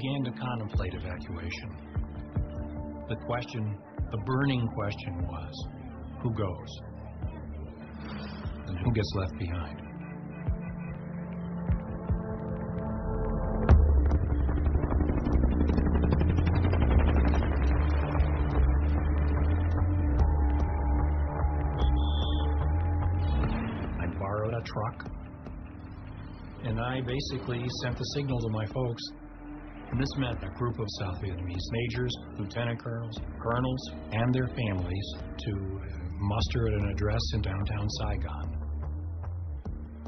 began to contemplate evacuation. The burning question was, who goes? And who gets left behind? I borrowed a truck, and I basically sent the signal to my folks. And this meant a group of South Vietnamese majors, lieutenant colonels, and their families to muster at an address in downtown Saigon.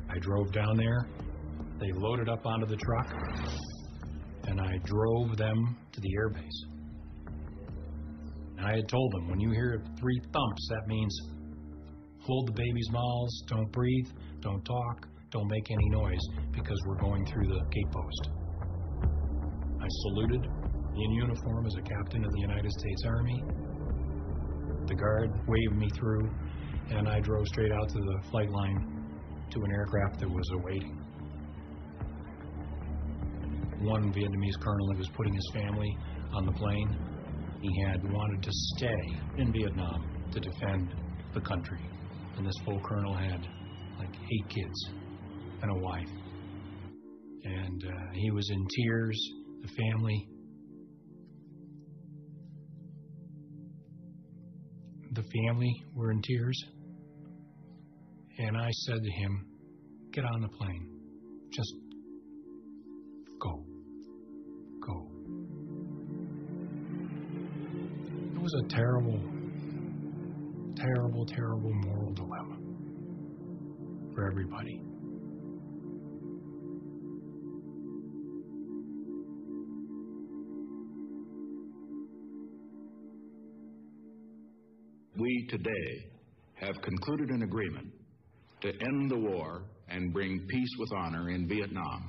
I drove down there, they loaded up onto the truck, and I drove them to the airbase. And I had told them, when you hear 3 thumps, that means hold the babies' mouths, don't breathe, don't talk, don't make any noise, because we're going through the gate post. I saluted in uniform as a captain of the United States Army. The guard waved me through, and I drove straight out to the flight line to an aircraft that was awaiting. One Vietnamese colonel that was putting his family on the plane, he had wanted to stay in Vietnam to defend the country. And this full colonel had like 8 kids and a wife. And he was in tears, the family. The family were in tears. And I said to him, get on the plane. Just go. Go. It was a terrible, terrible, terrible moral dilemma for everybody. We today have concluded an agreement to end the war and bring peace with honor in Vietnam.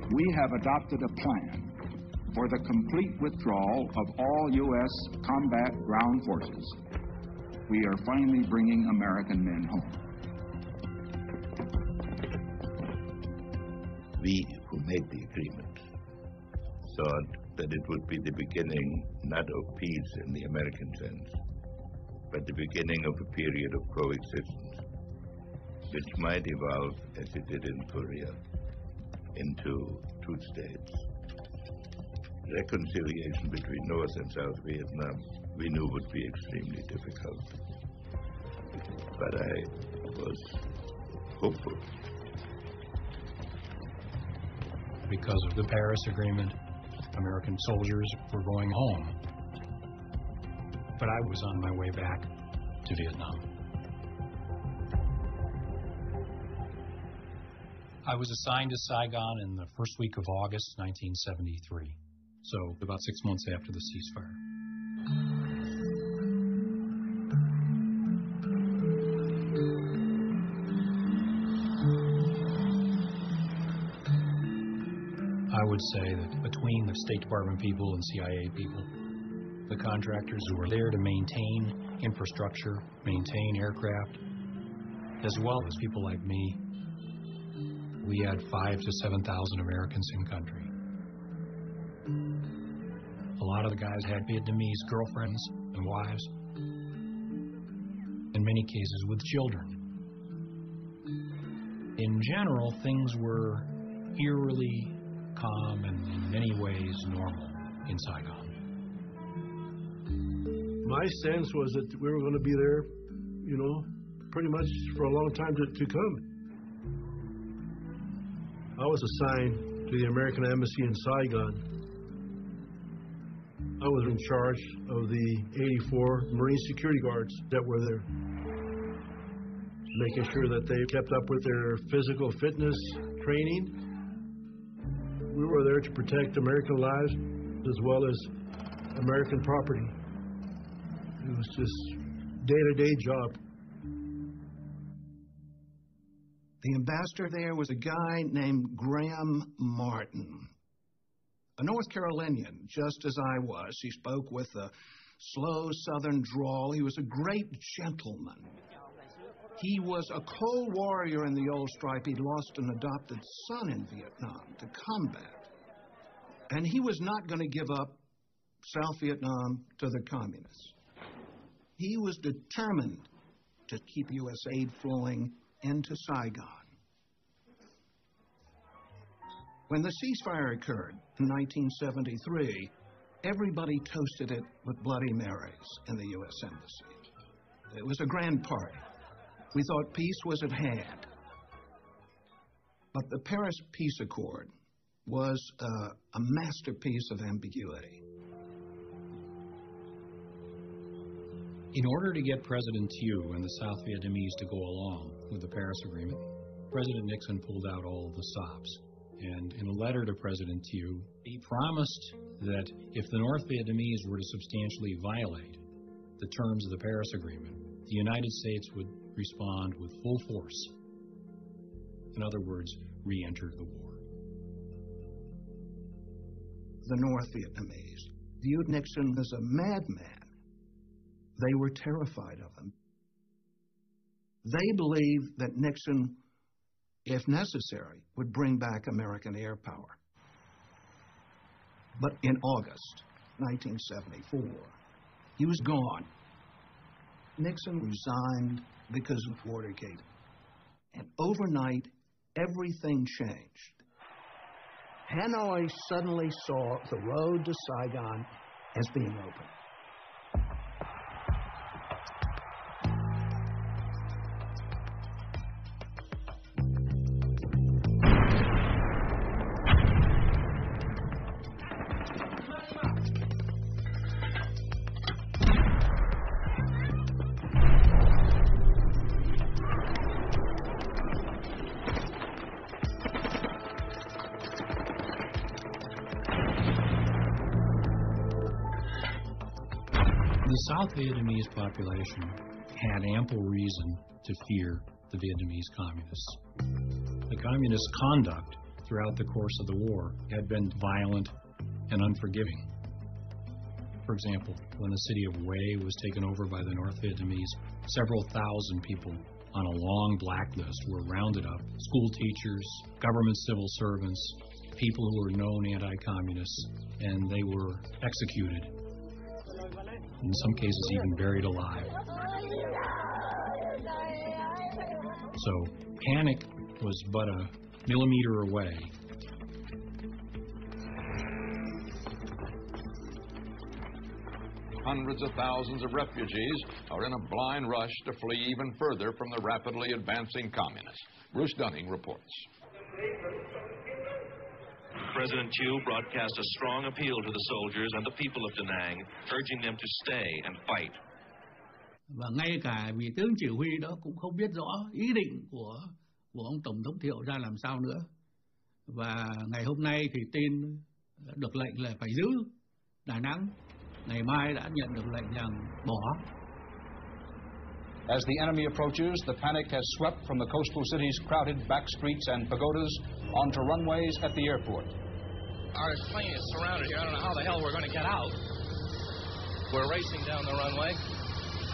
We have adopted a plan for the complete withdrawal of all U.S. combat ground forces. We are finally bringing American men home. We who made the agreement thought that it would be the beginning not of peace in the American sense, but the beginning of a period of coexistence, which might evolve, as it did in Korea, into 2 states. Reconciliation between North and South Vietnam, we knew would be extremely difficult. But I was hopeful. Because of the Paris Agreement, American soldiers were going home. But I was on my way back to Vietnam. I was assigned to Saigon in the first week of August 1973, so about 6 months after the ceasefire. I would say that between the State Department people and CIA people, the contractors who were there to maintain infrastructure, maintain aircraft, as well as people like me, we had 5,000 to 7,000 Americans in country. A lot of the guys had Vietnamese girlfriends and wives, in many cases with children. In general, things were eerily calm and in many ways normal in Saigon. My sense was that we were going to be there, pretty much for a long time to come. I was assigned to the American Embassy in Saigon. I was in charge of the 84 Marine security guards that were there, making sure that they kept up with their physical fitness training. We were there to protect American lives as well as American property. It was just day-to-day job. The ambassador there was a guy named Graham Martin, a North Carolinian, just as I was. He spoke with a slow southern drawl. He was a great gentleman. He was a cold warrior in the old stripe. He'd lost an adopted son in Vietnam to combat. And he was not going to give up South Vietnam to the communists. He was determined to keep U.S. aid flowing into Saigon. When the ceasefire occurred in 1973, everybody toasted it with Bloody Marys in the U.S. Embassy. It was a grand party. We thought peace was at hand. But the Paris Peace Accord was a masterpiece of ambiguity. In order to get President Thieu and the South Vietnamese to go along with the Paris Agreement, President Nixon pulled out all the stops. And in a letter to President Thieu, he promised that if the North Vietnamese were to substantially violate the terms of the Paris Agreement, the United States would respond with full force. In other words, re-enter the war. The North Vietnamese viewed Nixon as a madman. They were terrified of him. They believed that Nixon, if necessary, would bring back American air power. But in August 1974, he was gone. Nixon resigned because of Watergate. And overnight, everything changed. Hanoi suddenly saw the road to Saigon as being open. The South Vietnamese population had ample reason to fear the Vietnamese communists. The communist conduct throughout the course of the war had been violent and unforgiving. For example, when the city of Hue was taken over by the North Vietnamese, several thousand people on a long blacklist were rounded up. School teachers, government civil servants, people who were known anti-communists, and they were executed. In some cases, even buried alive. So, panic was but a millimeter away. Hundreds of thousands of refugees are in a blind rush to flee even further from the rapidly advancing communists. Bruce Dunning reports. President Thieu broadcast a strong appeal to the soldiers and the people of Da Nang, urging them to stay and fight. Và ngay cả vị tướng chỉ huy đó cũng không biết rõ ý định của ông Tổng thống Thiệu ra làm sao nữa. Và ngày hôm nay thì tin được lệnh là phải giữ Đà Nẵng. Ngày mai đã nhận được lệnh rằng bỏ. As the enemy approaches, the panic has swept from the coastal city's crowded back streets and pagodas onto runways at the airport. Our plane is surrounded here. I don't know how the hell we're going to get out. We're racing down the runway,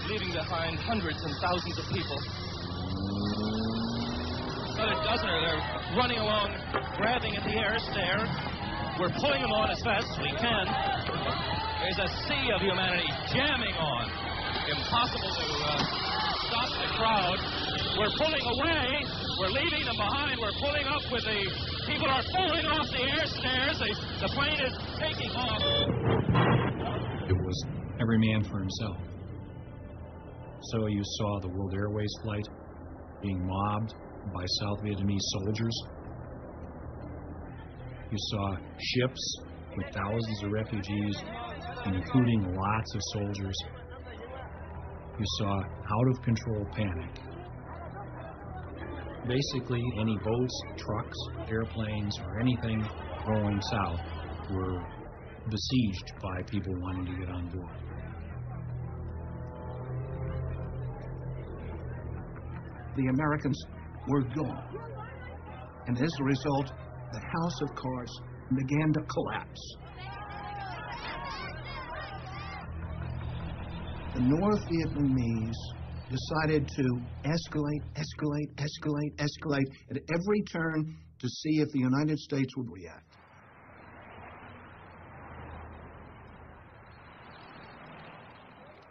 leaving behind hundreds and thousands of people. About a dozen are there running along, grabbing at the air stair. We're pulling them on as fast as we can. There's a sea of humanity jamming on. Impossible to stop the crowd. We're pulling away. We're leaving them behind. We're pulling up with the people are falling off the air stairs. The plane is taking off. It was every man for himself. So you saw the World Airways flight being mobbed by South Vietnamese soldiers. You saw ships with thousands of refugees, including lots of soldiers. You saw out-of-control panic. Basically, any boats, trucks, airplanes, or anything going south were besieged by people wanting to get on board. The Americans were gone. And as a result, the house of cards began to collapse. The North Vietnamese decided to escalate at every turn to see if the United States would react.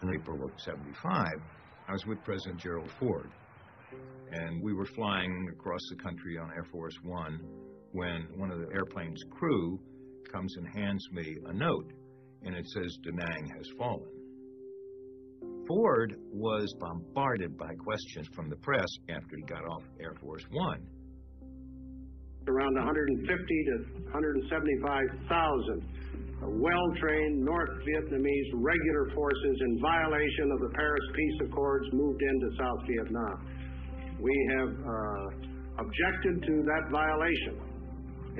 In April of '75, I was with President Gerald Ford, and we were flying across the country on Air Force One when one of the airplane's crew comes and hands me a note, and it says, "Da Nang has fallen." Ford was bombarded by questions from the press after he got off Air Force One. Around 150 to 175,000 well-trained North Vietnamese regular forces in violation of the Paris Peace Accords moved into South Vietnam. We have objected to that violation.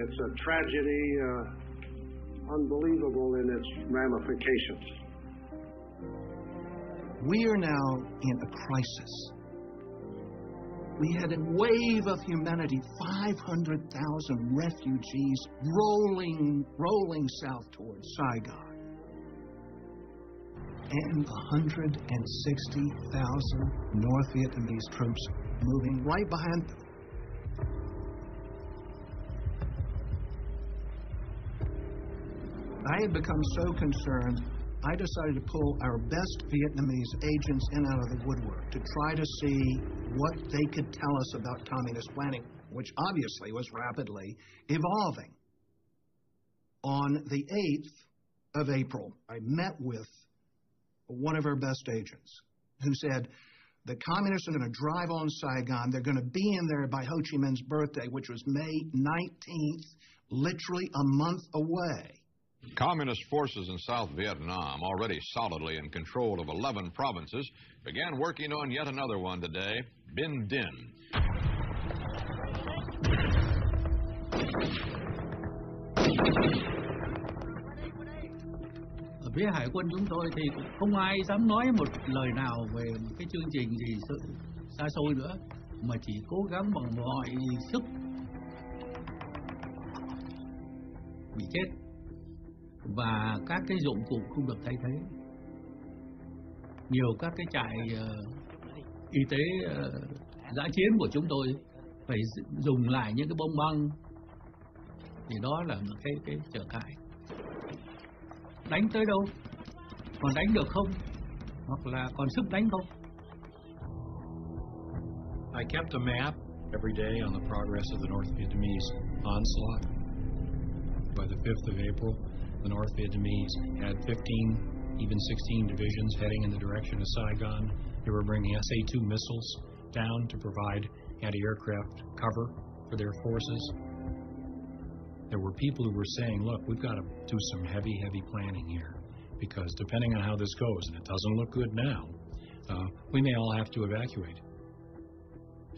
It's a tragedy unbelievable in its ramifications. We are now in a crisis. We had a wave of humanity, 500,000 refugees rolling south towards Saigon. And 160,000 North Vietnamese troops moving right behind them. I had become so concerned, I decided to pull our best Vietnamese agents in out of the woodwork to try to see what they could tell us about communist planning, which obviously was rapidly evolving. On the 8th of April, I met with one of our best agents who said, the communists are going to drive on Saigon. They're going to be in there by Ho Chi Minh's birthday, which was May 19th, literally a month away. Communist forces in South Vietnam, already solidly in control of 11 provinces, began working on yet another one today, Binh Dinh. Ở phía hải quân chúng tôi thì cũng không ai dám nói một lời nào về một cái chương trình gì xa xôi nữa, mà chỉ cố gắng bằng mọi sức bị chết. Và các cái dụng cụ không được thay thế. Nhiều các cái trại y tế dã chiến của chúng tôi phải dùng lại những cái bom băng, thì đó là một cái trở ngại. Đánh tới đâu, còn đánh được không, hoặc là còn sức đánh không. I kept a map every day on the progress of the North Vietnamese onslaught. By the 5th of April, the North Vietnamese had 15, even 16 divisions heading in the direction of Saigon. They were bringing SA-2 missiles down to provide anti-aircraft cover for their forces. There were people who were saying, look, we've got to do some heavy planning here, because depending on how this goes, and it doesn't look good now, we may all have to evacuate.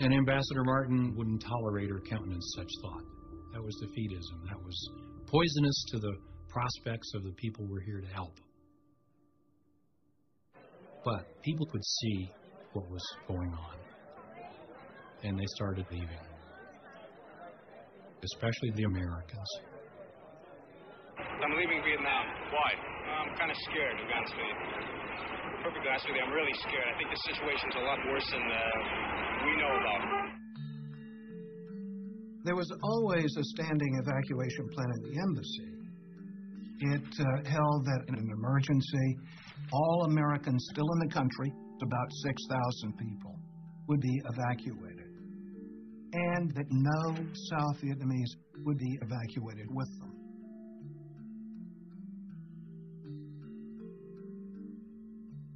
And Ambassador Martin wouldn't tolerate or countenance such thought. That was defeatism. That was poisonous to the prospects of the people we're here to help. But people could see what was going on, and they started leaving, especially the Americans. I'm leaving Vietnam. Why? I'm kind of scared, to be honest with you. Perfectly honest with you, I'm really scared. I think the situation's a lot worse than we know about. There was always a standing evacuation plan at the embassy. It held that in an emergency, all Americans still in the country, about 6,000 people, would be evacuated, and that no South Vietnamese would be evacuated with them.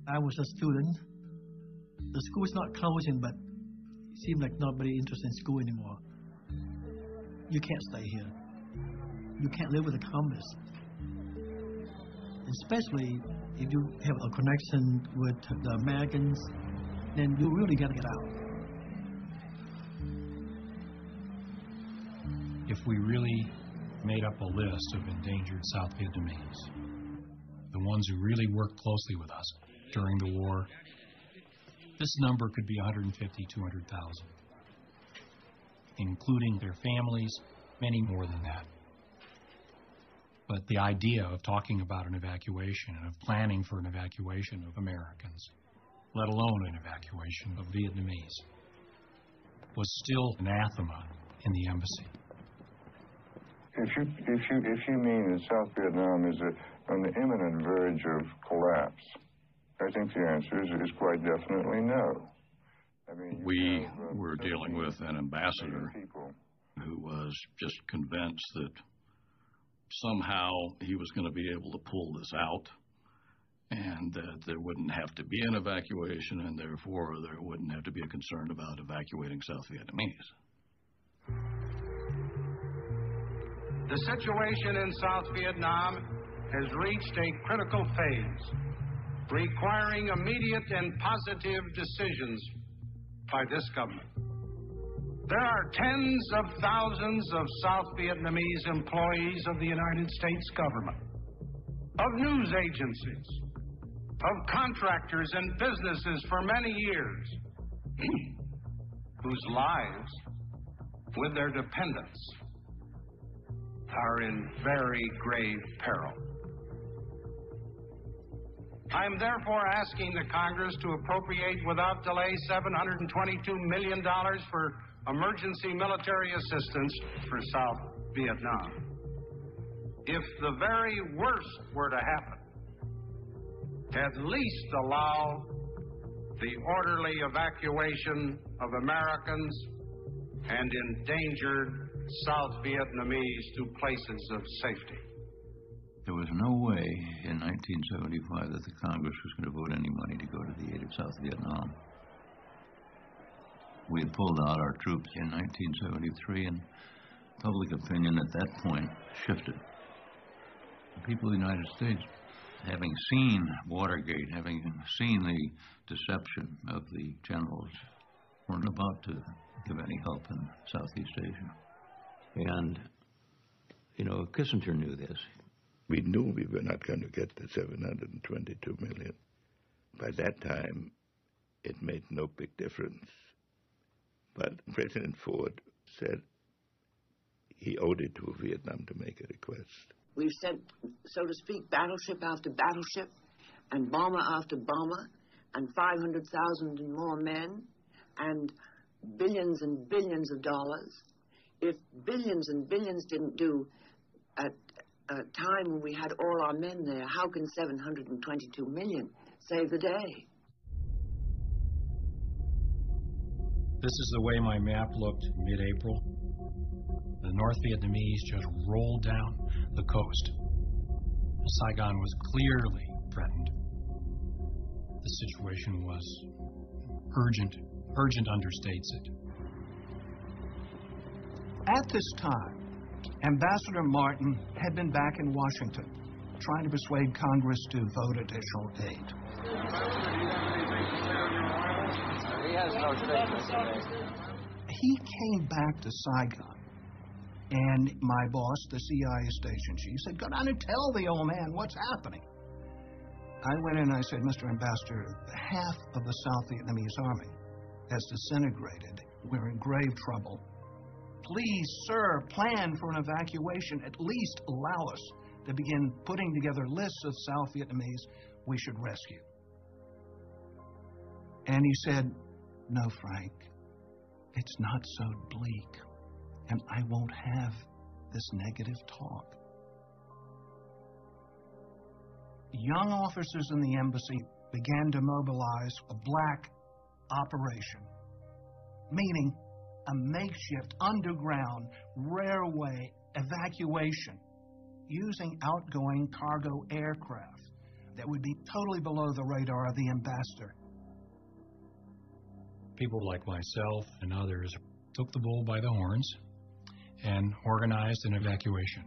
I was a student. The school is not closing, but it seemed like nobody interested in school anymore. You can't stay here. You can't live with the communists. Especially if you have a connection with the Americans, then you really got to get out. If we really made up a list of endangered South Vietnamese, the ones who really worked closely with us during the war, this number could be 150, 200,000, including their families, many more than that. But the idea of talking about an evacuation and of planning for an evacuation of Americans let alone an evacuation of Vietnamese, was still anathema in the embassy. If you mean that South Vietnam is on the imminent verge of collapse, I think the answer is quite definitely no. I mean, we were dealing with an ambassador who was just convinced that somehow he was going to be able to pull this out, and that there wouldn't have to be an evacuation, and therefore there wouldn't have to be a concern about evacuating South Vietnamese. The situation in South Vietnam has reached a critical phase, requiring immediate and positive decisions by this government. There are tens of thousands of South Vietnamese employees of the United States government, of news agencies, of contractors and businesses for many years, whose lives, with their dependents, are in very grave peril. I am therefore asking the Congress to appropriate without delay $722 million for emergency military assistance for South Vietnam. If the very worst were to happen, at least allow the orderly evacuation of Americans and endangered South Vietnamese to places of safety. There was no way in 1975 that the Congress was going to vote any money to go to the aid of South Vietnam. We had pulled out our troops in 1973, and public opinion at that point shifted. The people of the United States, having seen Watergate, having seen the deception of the generals, weren't about to give any help in Southeast Asia. And, you know, Kissinger knew this. We knew we were not going to get the $722 million. By that time, it made no big difference. But President Ford said he owed it to Vietnam to make a request. We've sent, so to speak, battleship after battleship, and bomber after bomber, and 500,000 and more men, and billions and billions of dollars. If billions and billions didn't do at a time when we had all our men there, how can 722 million save the day? This is the way my map looked mid-April. The North Vietnamese just rolled down the coast. Saigon was clearly threatened. The situation was urgent. Urgent understates it. At this time, Ambassador Martin had been back in Washington, trying to persuade Congress to vote additional aid. He has no statement today. He came back to Saigon, and my boss, the CIA station chief, said, "Go down and tell the old man what's happening." I went in and I said, "Mr. Ambassador, half of the South Vietnamese army has disintegrated. We're in grave trouble. Please, sir, plan for an evacuation. At least allow us to begin putting together lists of South Vietnamese we should rescue." And he said, "No, Frank, it's not so bleak, and I won't have this negative talk." Young officers in the embassy began to mobilize a black operation, meaning a makeshift underground railway evacuation using outgoing cargo aircraft that would be totally below the radar of the ambassador. People like myself and others took the bull by the horns and organized an evacuation.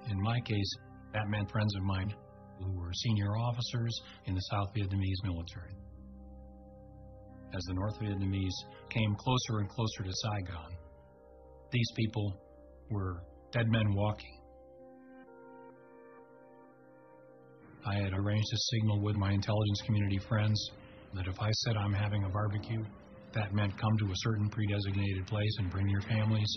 In my case, that meant friends of mine who were senior officers in the South Vietnamese military. As the North Vietnamese came closer and closer to Saigon, these people were dead men walking. I had arranged a signal with my intelligence community friends that if I said I'm having a barbecue, that meant come to a certain pre-designated place and bring your families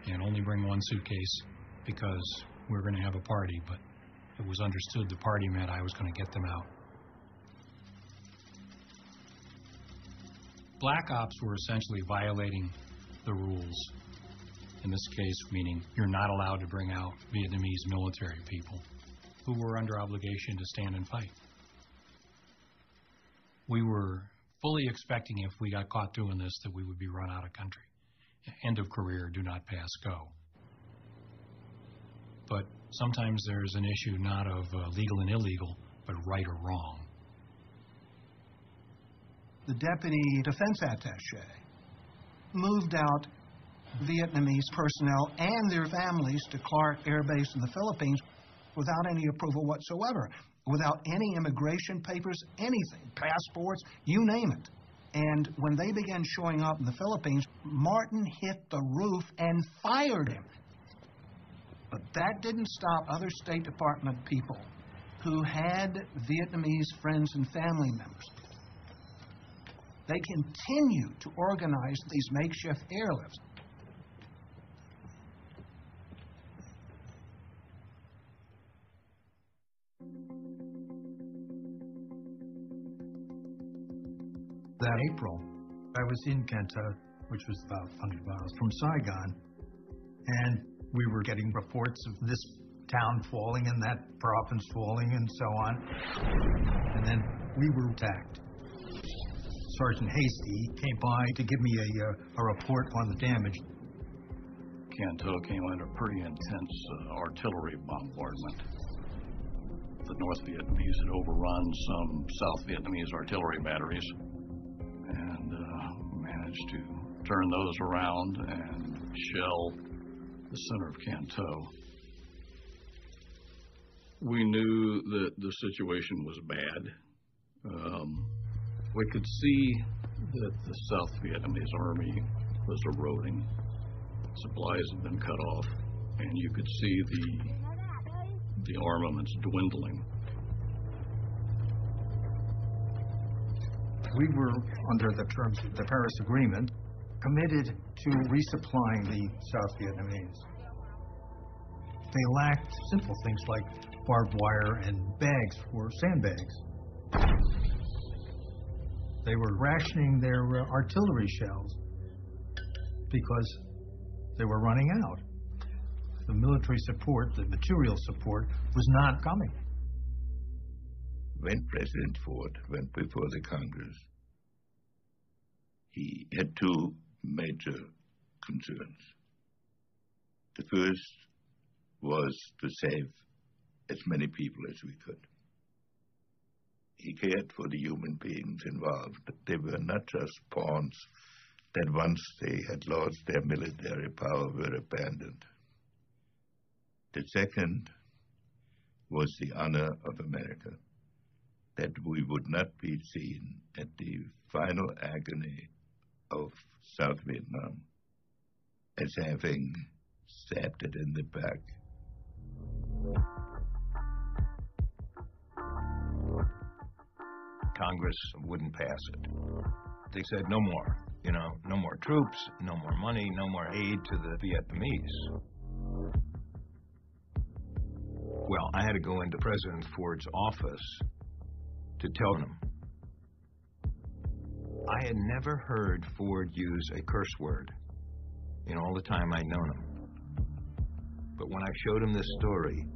and only bring one suitcase because we were going to have a party, but it was understood the party meant I was going to get them out. Black ops were essentially violating the rules. In this case, meaning you're not allowed to bring out Vietnamese military people who were under obligation to stand and fight. We were fully expecting if we got caught doing this that we would be run out of country. End of career, do not pass, go. But sometimes there's an issue not of legal and illegal, but right or wrong. The deputy defense attaché moved out Vietnamese personnel and their families to Clark Air Base in the Philippines without any approval whatsoever, without any immigration papers, anything, passports, you name it. And when they began showing up in the Philippines, Martin hit the roof and fired him. But that didn't stop other State Department people who had Vietnamese friends and family members. They continued to organize these makeshift airlifts. That April, I was in Can Tho, which was about 100 miles from Saigon, and we were getting reports of this town falling and that province falling and so on. And then we were attacked. Sergeant Hasty came by to give me a report on the damage. Can Tho came under pretty intense artillery bombardment. The North Vietnamese had overrun some South Vietnamese artillery batteries and managed to turn those around and shell the center of Can Tho. We knew that the situation was bad. We could see that the South Vietnamese army was eroding. Supplies had been cut off, and you could see the armaments dwindling. We were, under the terms of the Paris Agreement, committed to resupplying the South Vietnamese. They lacked simple things like barbed wire and bags for sandbags. They were rationing their artillery shells because they were running out. The military support, the material support, was not coming. When President Ford went before the Congress, he had two major concerns. The first was to save as many people as we could. He cared for the human beings involved. They were not just pawns that once they had lost their military power were abandoned. The second was the honor of America, that we would not be seen at the final agony of South Vietnam as having stabbed it in the back. Congress wouldn't pass it. They said no more, no more troops, no more money, no more aid to the Vietnamese. Well, I had to go into President Ford's office to tell him. I had never heard Ford use a curse word in all the time I'd known him. But when I showed him this story,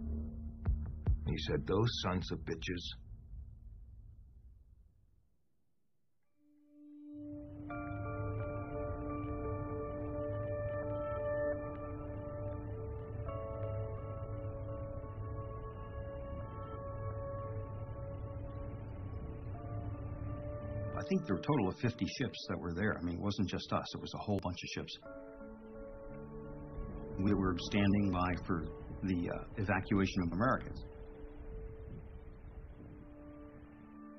he said, "Those sons of bitches." I think there were a total of 50 ships that were there. I mean, it wasn't just us. It was a whole bunch of ships. We were standing by for the evacuation of Americans.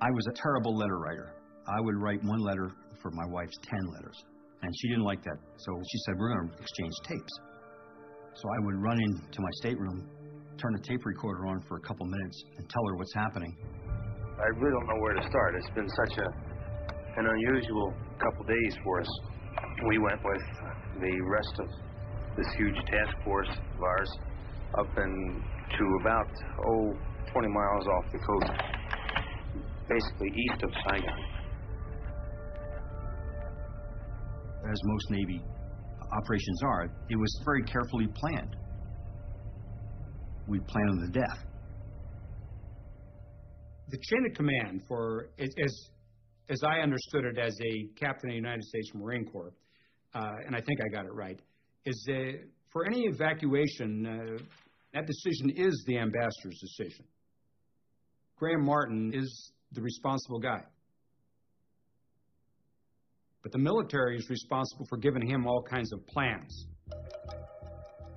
I was a terrible letter writer. I would write one letter for my wife's 10 letters. And she didn't like that. So she said, "We're going to exchange tapes." So I would run into my stateroom, turn the tape recorder on for a couple minutes, and tell her what's happening. I really don't know where to start. It's been such an unusual couple days for us. We went with the rest of this huge task force of ours up to about 20 miles off the coast, basically east of Saigon. as most Navy operations are, it was very carefully planned. We planned on the death. The chain of command for, as I understood it as a captain of the United States Marine Corps, and I think I got it right, is for any evacuation, that decision is the ambassador's decision. Graham Martin is the responsible guy. But the military is responsible for giving him all kinds of plans.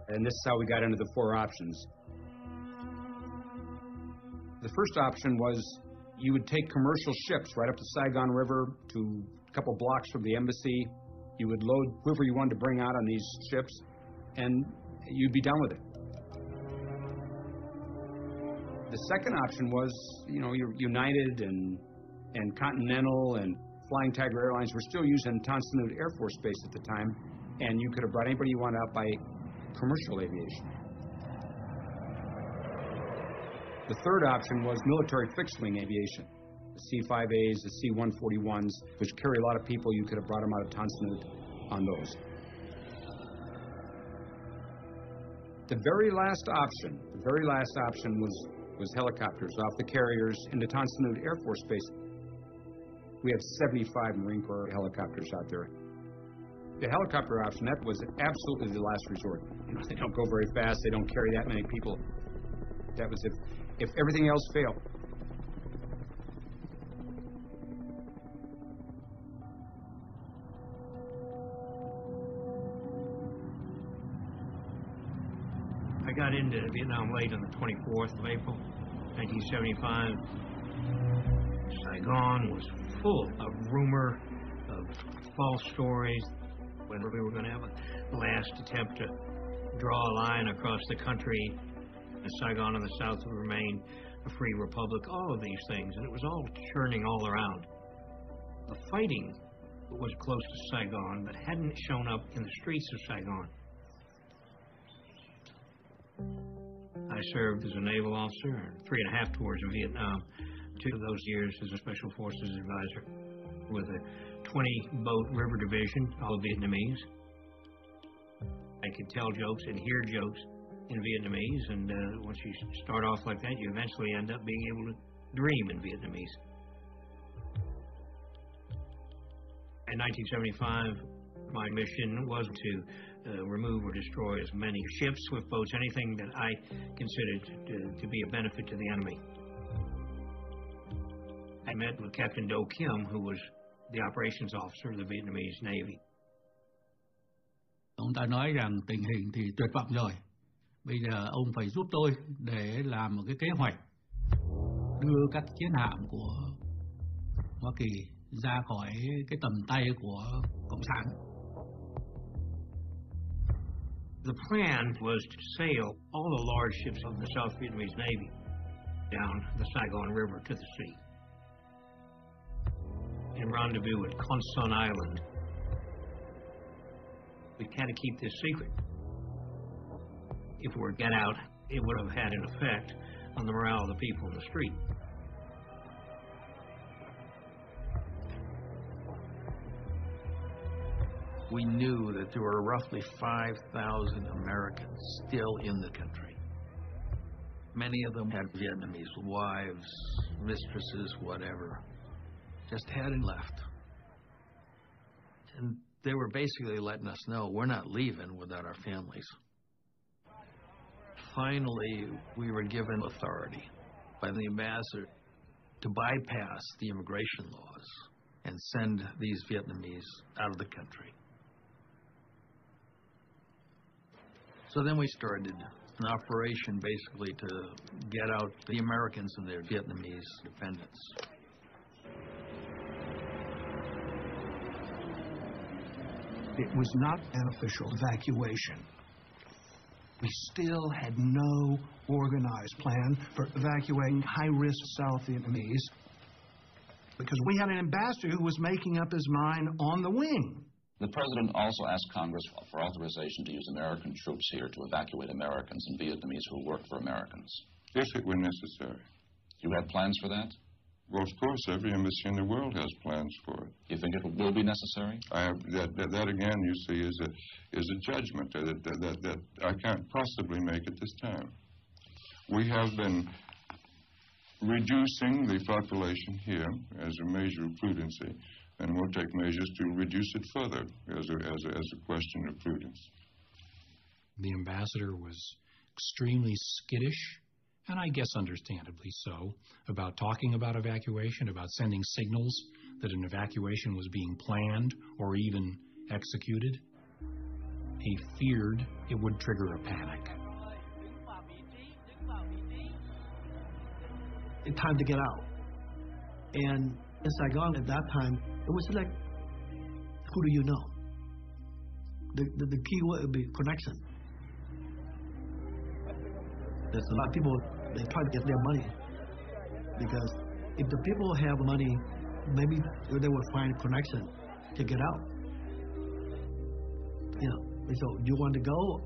And this is how we got into the 4 options. The first option was you would take commercial ships right up the Saigon River to a couple blocks from the embassy. You would load whoever you wanted to bring out on these ships, and you'd be done with it. The second option was, United and Continental and Flying Tiger Airlines were still using Tonsanut Air Force Base at the time, and you could have brought anybody you wanted out by commercial aviation. The third option was military fixed-wing aviation. The C-5As, the C-141s, which carry a lot of people. You could have brought them out of Tonsanut on those. The very last option was helicopters off the carriers into Tonsanut Air Force Base. We have 75 Marine Corps helicopters out there. The helicopter option, that was absolutely the last resort. They don't go very fast. They don't carry that many people. That was if everything else failed. I got into Vietnam late on the 24th of April, 1975. Saigon was full of rumor, of false stories. When we were going to have a last attempt to draw a line across the country, Saigon in the south would remain a free republic, all of these things, and it was all churning all around. The fighting was close to Saigon, but hadn't shown up in the streets of Saigon. I served as a naval officer in 3.5 tours in Vietnam, 2 of those years as a Special Forces advisor with a 20-boat river division, all Vietnamese. I could tell jokes and hear jokes in Vietnamese, and once you start off like that, you eventually end up being able to dream in Vietnamese. In 1975, my mission was to remove or destroy as many ships, swift boats, anything that I considered to be a benefit to the enemy. I met with Captain Do Kim, who was the operations officer of the Vietnamese Navy. Ông ta nói rằng tình hình thì tuyệt vọng rồi. Bây giờ ông phải giúp tôi để làm một cái kế hoạch đưa các chiến hạm của Hoa Kỳ ra khỏi cái tầm tay của Cộng sản. The plan was to sail all the large ships of the South Vietnamese Navy down the Saigon River to the sea and rendezvous at Con Son Island. We had to keep this secret. If we were to get out, it would have had an effect on the morale of the people in the street. We knew that there were roughly 5,000 Americans still in the country. Many of them had Vietnamese wives, mistresses, whatever, just hadn't left. And they were basically letting us know we're not leaving without our families. Finally, we were given authority by the ambassador to bypass the immigration laws and send these Vietnamese out of the country. So then we started an operation basically to get out the Americans and their Vietnamese dependents. It was not an official evacuation. We still had no organized plan for evacuating high-risk South Vietnamese because we had an ambassador who was making up his mind on the wing. The president also asked Congress for authorization to use American troops here to evacuate Americans and Vietnamese who work for Americans. If it were necessary. You had plans for that? Well, of course, every embassy in the world has plans for it. You think it will be necessary? That again, you see, is a judgment that I can't possibly make at this time. We have been reducing the population here as a measure of prudency, and we'll take measures to reduce it further as a question of prudence. The ambassador was extremely skittish, and I guess understandably so, about talking about evacuation, about sending signals that an evacuation was being planned or even executed. He feared it would trigger a panic. It's time to get out. And in Saigon at that time, it was like, who do you know? The key word would be connection. There's a lot of people, they try to get their money. Because if the people have money, maybe they will find connection to get out. You know, so you want to go?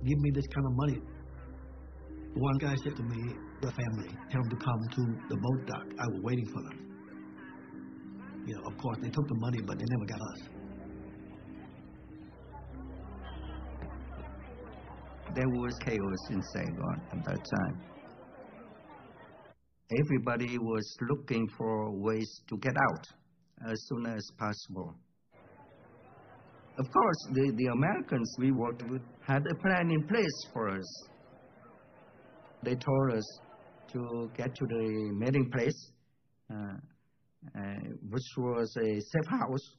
Give me this kind of money. One guy said to me, the family, tell them to come to the boat dock. I was waiting for them. You know, of course, they took the money, but they never got us. There was chaos in Saigon at that time. Everybody was looking for ways to get out as soon as possible. Of course, the Americans we worked with had a plan in place for us. They told us to get to the meeting place, which was a safe house,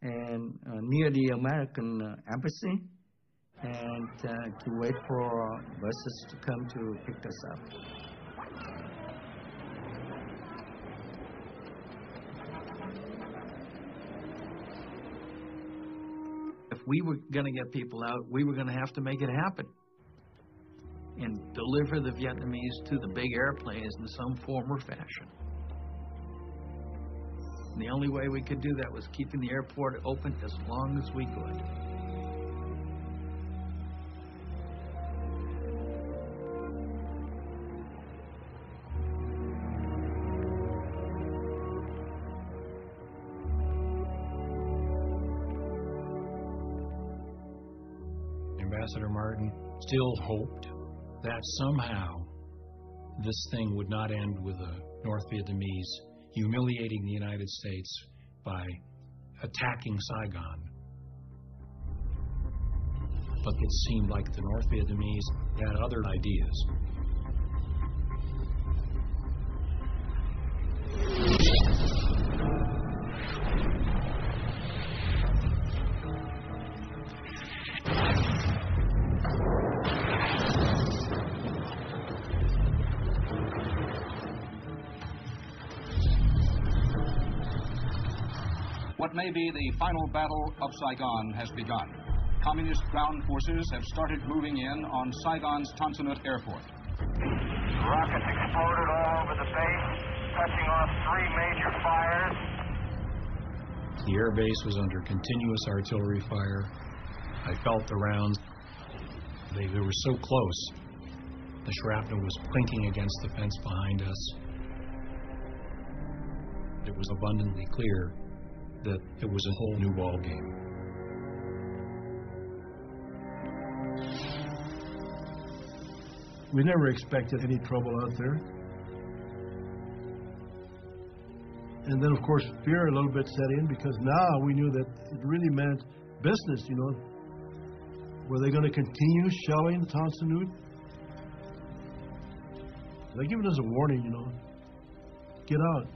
and near the American embassy, and to wait for buses to come to pick us up. If we were going to get people out, we were going to have to make it happen and deliver the Vietnamese to the big airplanes in some form or fashion. And the only way we could do that was keeping the airport open as long as we could. Ambassador Martin still hoped that somehow this thing would not end with the North Vietnamese humiliating the United States by attacking Saigon. But it seemed like the North Vietnamese had other ideas. What may be the final battle of Saigon has begun. Communist ground forces have started moving in on Saigon's Tan Son Nhut Airport. Rockets exploded all over the base, touching off 3 major fires. The air base was under continuous artillery fire. I felt the rounds. They were so close. The shrapnel was clinking against the fence behind us. It was abundantly clear that it was a whole new ball game. We never expected any trouble out there. And then, of course, fear a little bit set in because now we knew that it really meant business, you know. Were they going to continue shelling Tan Son Nhut? They're giving us a warning, you know. Get out.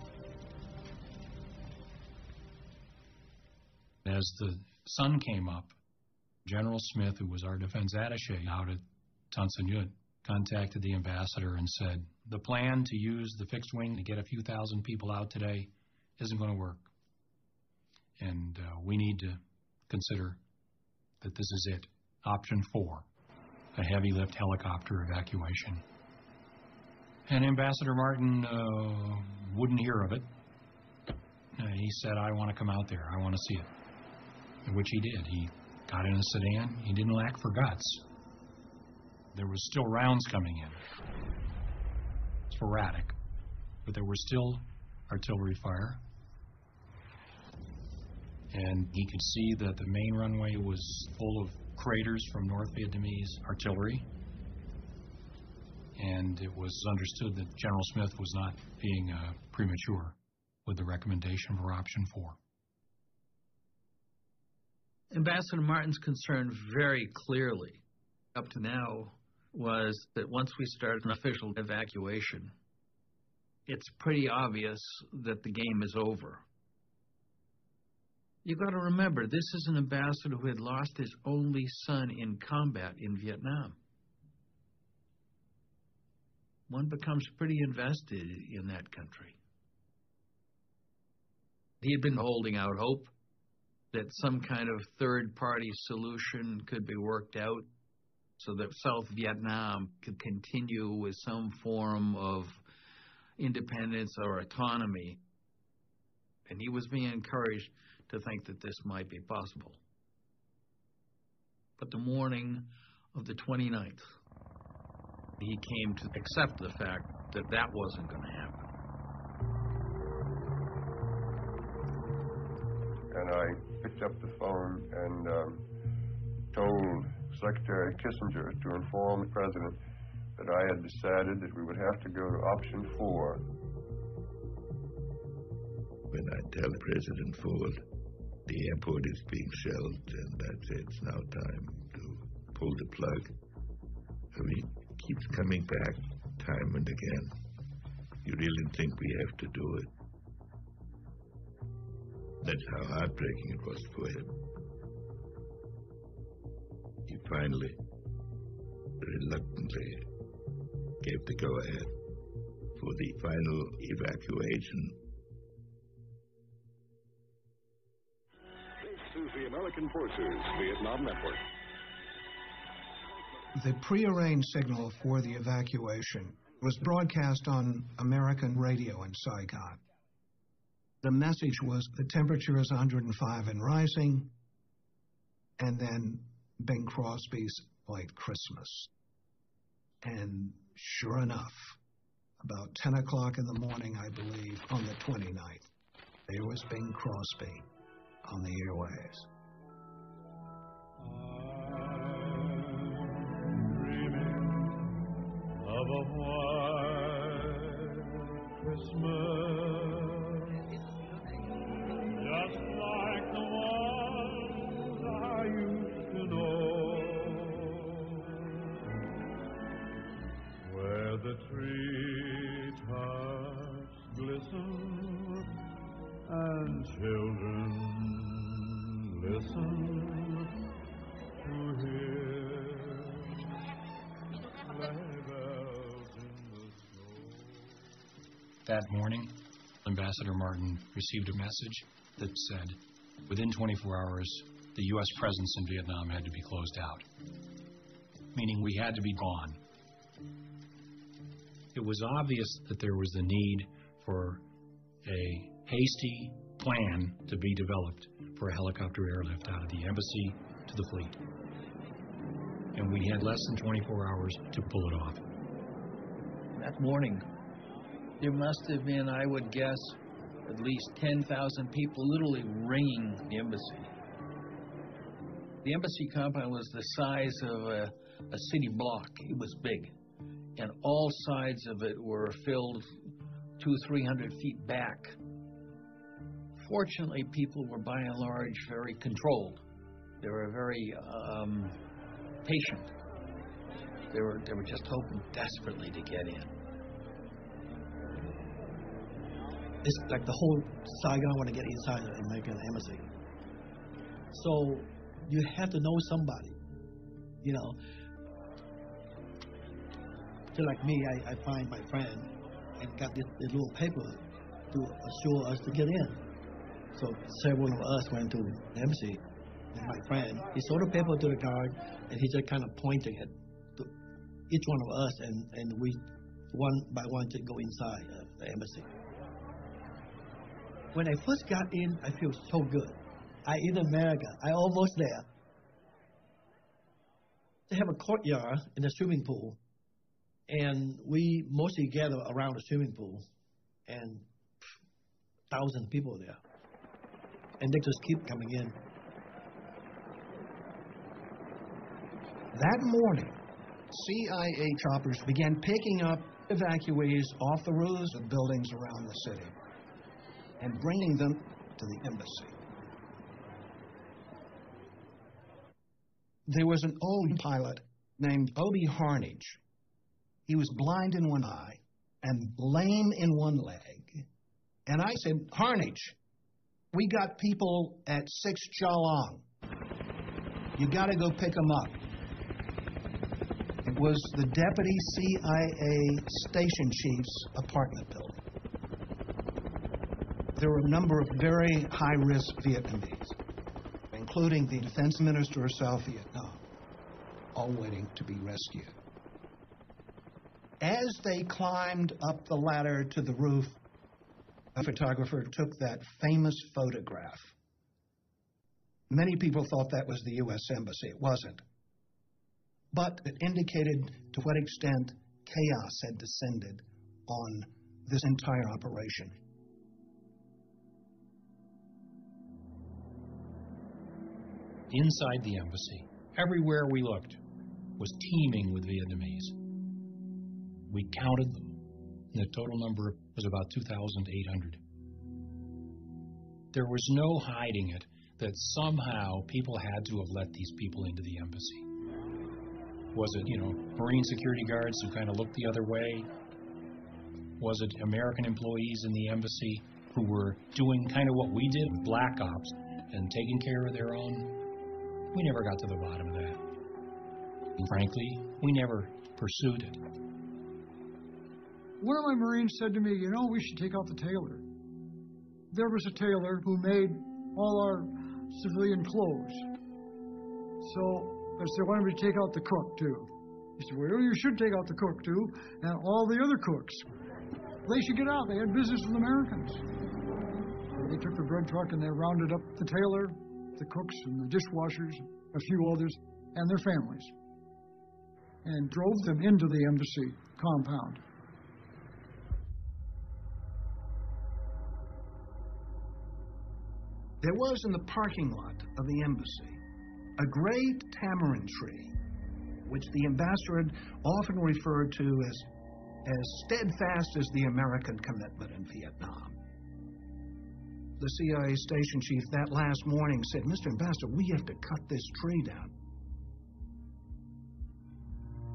As the sun came up, General Smith, who was our defense attaché out at Tan Son Nhut, contacted the ambassador and said, the plan to use the fixed wing to get a few thousand people out today isn't going to work. And we need to consider that this is it. Option 4, a heavy lift helicopter evacuation. And Ambassador Martin wouldn't hear of it. He said, I want to come out there. I want to see it. Which he did. He got in a sedan. He didn't lack for guts. There was still rounds coming in. Sporadic. but there was still artillery fire. And he could see that the main runway was full of craters from North Vietnamese artillery. And it was understood that General Smith was not being premature with the recommendation for Option 4. Ambassador Martin's concern very clearly, up to now, was that once we start an official evacuation, it's pretty obvious that the game is over. You've got to remember, this is an ambassador who had lost his only son in combat in Vietnam. One becomes pretty invested in that country. He had been holding out hope that some kind of third-party solution could be worked out so that South Vietnam could continue with some form of independence or autonomy. And he was being encouraged to think that this might be possible. But the morning of the 29th, he came to accept the fact that that wasn't going to happen. And I picked up the phone and told Secretary Kissinger to inform the President that I had decided that we would have to go to Option 4. When I tell President Ford the airport is being shelled and that it's now time to pull the plug, I mean, it keeps coming back time and again. You really think we have to do it? That's how heartbreaking it was for him. He finally, reluctantly, gave the go-ahead for the final evacuation. This is the American Forces Vietnam Network. The prearranged signal for the evacuation was broadcast on American radio in Saigon. The message was the temperature is 105 and rising, and then Bing Crosby's White Christmas. And sure enough, about 10 o'clock in the morning, I believe, on the 29th, there was Bing Crosby on the airwaves. Of a white Christmas, just like the ones I used to know, where the treetops glisten and children listen to hear sleigh bells in the snow. That morning, Ambassador Martin received a message that said, within 24 hours, the U.S. presence in Vietnam had to be closed out, meaning we had to be gone. It was obvious that there was the need for a hasty plan to be developed for a helicopter airlift out of the embassy to the fleet. And we had less than 24 hours to pull it off. That morning, there must have been, I would guess, at least 10,000 people literally ringing the embassy. The embassy compound was the size of a city block. It was big. And all sides of it were filled 200-300 feet back. Fortunately, people were by and large very controlled. They were very patient. They were just hoping desperately to get in. It's like the whole Saigon want to get inside the American embassy. So you have to know somebody, you know. Just like me, I find my friend and got this little paper to assure us to get in. So several of us went to the embassy, and my friend, he sold the paper to the guard, and he just kind of pointing it to each one of us, and we, one by one, just go inside the embassy. When I first got in, I feel so good. I in America, I almost there. They have a courtyard in the swimming pool, and we mostly gather around the swimming pool. and thousands of people there. And they just keep coming in. That morning, CIA choppers began picking up evacuees off the roofs of buildings around the city and bringing them to the embassy. There was an old pilot named Obie Harnage. He was blind in one eye and lame in one leg. And I said, Harnage, we got people at 6 Chalong. You got to go pick them up. It was the deputy CIA station chief's apartment building. There were a number of very high-risk Vietnamese, including the defense minister of South Vietnam, all waiting to be rescued. As they climbed up the ladder to the roof, a photographer took that famous photograph. Many people thought that was the U.S. Embassy. It wasn't. But it indicated to what extent chaos had descended on this entire operation. Inside the embassy, everywhere we looked, was teeming with Vietnamese. We counted them, and the total number was about 2,800. There was no hiding it that somehow people had to have let these people into the embassy. Was it, Marine security guards who kind of looked the other way? Was it American employees in the embassy who were doing kind of what we did with black ops and taking care of their own? We never got to the bottom of that. And frankly, we never pursued it. One of my Marines said to me, we should take out the tailor. There was a tailor who made all our civilian clothes. So I said, why don't we take out the cook, too? He said, well, you should take out the cook, too, and all the other cooks. They should get out. They had business with Americans. So they took the bread truck and they rounded up the tailor, the cooks, and the dishwashers, a few others, and their families, and drove them into the embassy compound. There was in the parking lot of the embassy a great tamarind tree, which the ambassador had often referred to as steadfast as the American commitment in Vietnam. The CIA station chief that last morning said, Mr. Ambassador, we have to cut this tree down.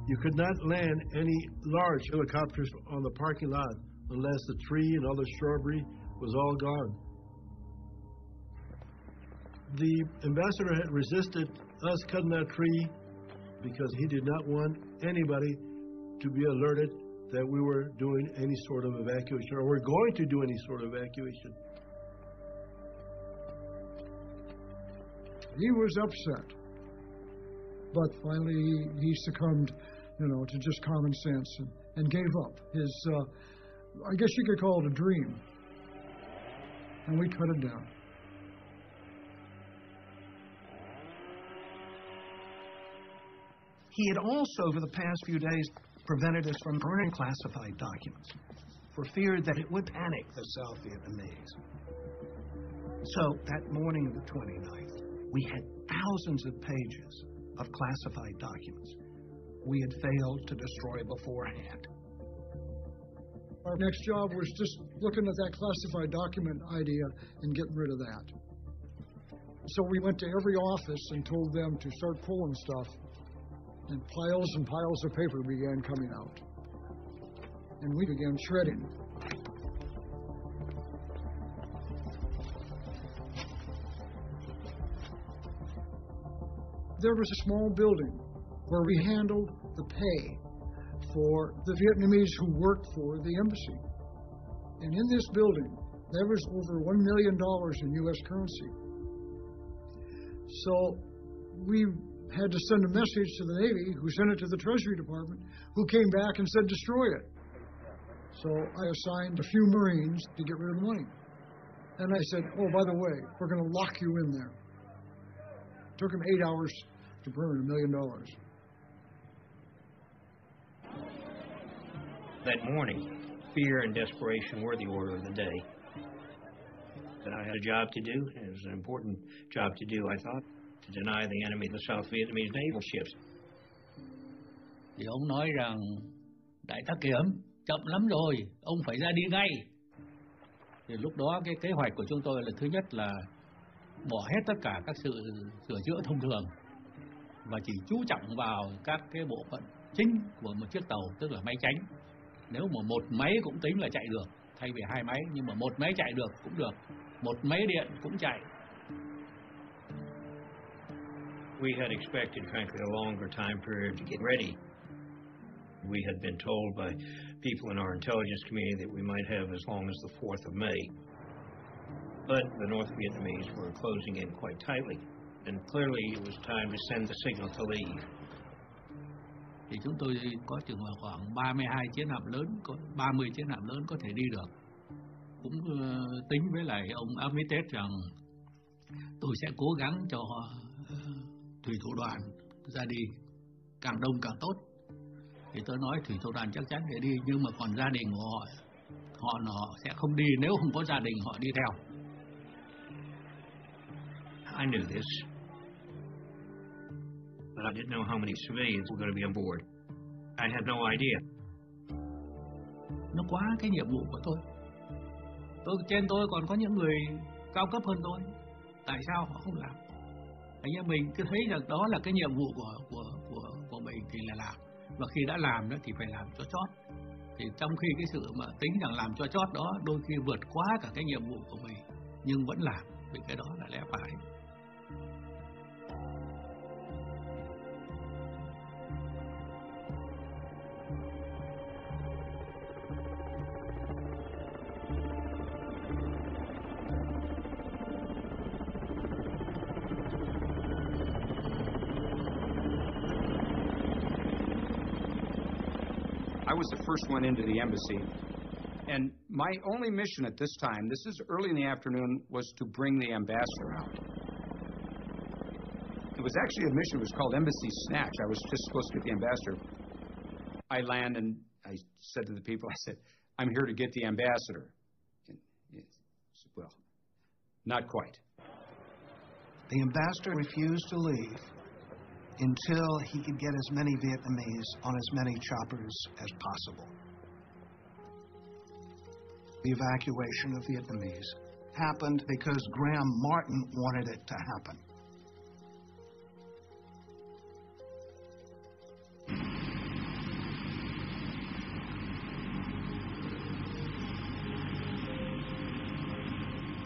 You could not land any large helicopters on the parking lot unless the tree and all the shrubbery was all gone. The ambassador had resisted us cutting that tree because he did not want anybody to be alerted that we were doing any sort of evacuation or were going to do any sort of evacuation. He was upset, but finally he succumbed, to just common sense and gave up his, I guess you could call it a dream, and we cut it down. He had also, over the past few days, prevented us from burning classified documents for fear that it would panic the South Vietnamese. So that morning of the 29th, we had thousands of pages of classified documents we had failed to destroy beforehand. Our next job was just looking at that classified document idea and getting rid of that. So we went to every office and told them to start pulling stuff, and piles and piles of paper began coming out. And we began shredding. There was a small building where we handled the pay for the Vietnamese who worked for the embassy. And in this building, there was over $1 million in U.S. currency. So we had to send a message to the Navy, who sent it to the Treasury Department, who came back and said, destroy it. So I assigned a few Marines to get rid of the money. And I said, oh, by the way, we're going to lock you in there. It took them 8 hours to burn $1 million. That morning, fear and desperation were the order of the day. That I had a job to do, and it was an important job to do, I thought, to deny the enemy the South Vietnamese naval ships. Thì ông nói rằng, Đại tá Kiểm, chậm lắm rồi, ông phải ra đi ngay. Thì lúc đó cái kế hoạch của chúng tôi là thứ nhất là bỏ hết tất cả các sự sửa chữa thông thường và chỉ chú trọng vào các cái bộ phận chính của một chiếc tàu, tức là máy tránh. Nếu mà một máy cũng tính là chạy được, thay vì hai máy, nhưng mà một máy chạy được cũng được, một máy điện cũng chạy. We had expected, frankly, a longer time period to get ready. We had been told by people in our intelligence community that we might have as long as the 4th of May. But the North Vietnamese were closing in quite tightly, and clearly it was time to send the signal to leave. Thì chúng tôi có chừng là khoảng 32 chiến hạm lớn, có 30 chiến hạm lớn có thể đi được. Cũng tính với lại ông Armitage rằng tôi sẽ cố gắng cho thủy thủ đoàn ra đi càng đông càng tốt. Thì tôi nói thủy thủ đoàn chắc chắn sẽ đi, nhưng mà còn gia đình của họ sẽ không đi nếu không có gia đình họ đi theo. I knew this, but I didn't know how many civilians were going to be on board. I had no idea. Nó quá cái nhiệm vụ của tôi. Trên tôi còn có những người cao cấp hơn tôi. Tại sao họ không làm? Anh em mình cứ thấy rằng đó là cái nhiệm vụ của mình thì là làm. Và khi đã làm đó thì phải làm cho chót. Thì trong khi cái sự mà tính rằng làm cho chót đó đôi khi vượt quá cả cái nhiệm vụ của mình, nhưng vẫn làm, vì cái đó là lẽ phải. I was the first one into the embassy, and my only mission at this time, this is early in the afternoon, was to bring the ambassador out. It was actually a mission, it was called Embassy Snatch. I was just supposed to get the ambassador. I land and I said to the people, I said, I'm here to get the ambassador. And, well, not quite. The ambassador refused to leave until he could get as many Vietnamese on as many choppers as possible. The evacuation of Vietnamese happened because Graham Martin wanted it to happen.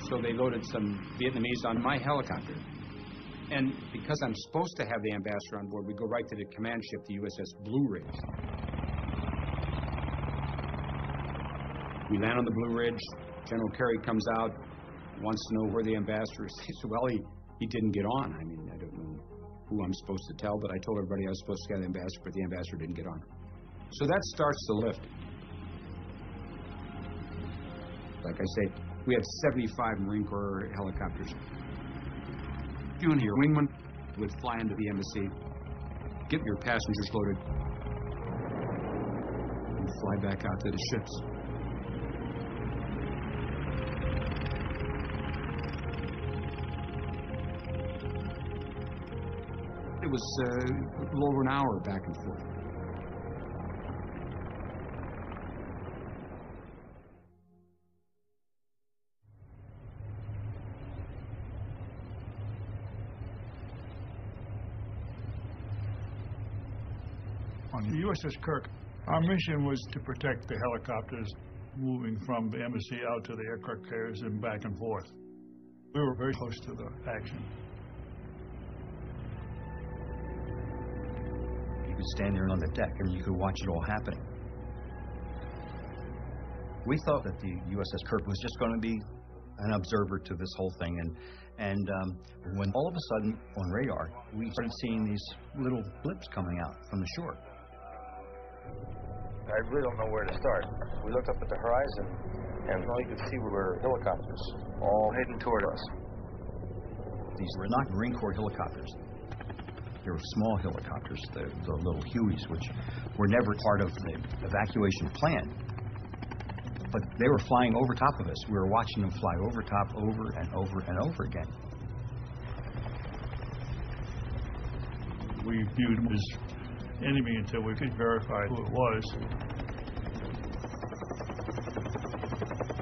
So they loaded some Vietnamese on my helicopter. And because I'm supposed to have the ambassador on board, we go right to the command ship, the USS Blue Ridge. We land on the Blue Ridge. General Carey comes out, wants to know where the ambassador is. He said, well, he didn't get on. I mean, I don't know who I'm supposed to tell, but I told everybody I was supposed to get the ambassador, but the ambassador didn't get on. So that starts the lift. Like I say, we had 75 Marine Corps helicopters. Junior wingman would fly into the embassy, get your passengers loaded, and fly back out to the ships. It was a little over an hour back and forth. On the USS Kirk, our mission was to protect the helicopters moving from the embassy out to the aircraft carriers and back and forth. We were very close to the action. You could stand there on the deck and you could watch it all happen. We thought that the USS Kirk was just going to be an observer to this whole thing, and when all of a sudden on radar we started seeing these little blips coming out from the shore. I really don't know where to start. We looked up at the horizon, and all you could see were helicopters, all heading toward us. These were not Marine Corps helicopters. They were small helicopters, the little Hueys, which were never part of the evacuation plan. But they were flying over top of us. We were watching them fly over top, over and over and over again. We viewed them as enemy until we could verify who it was.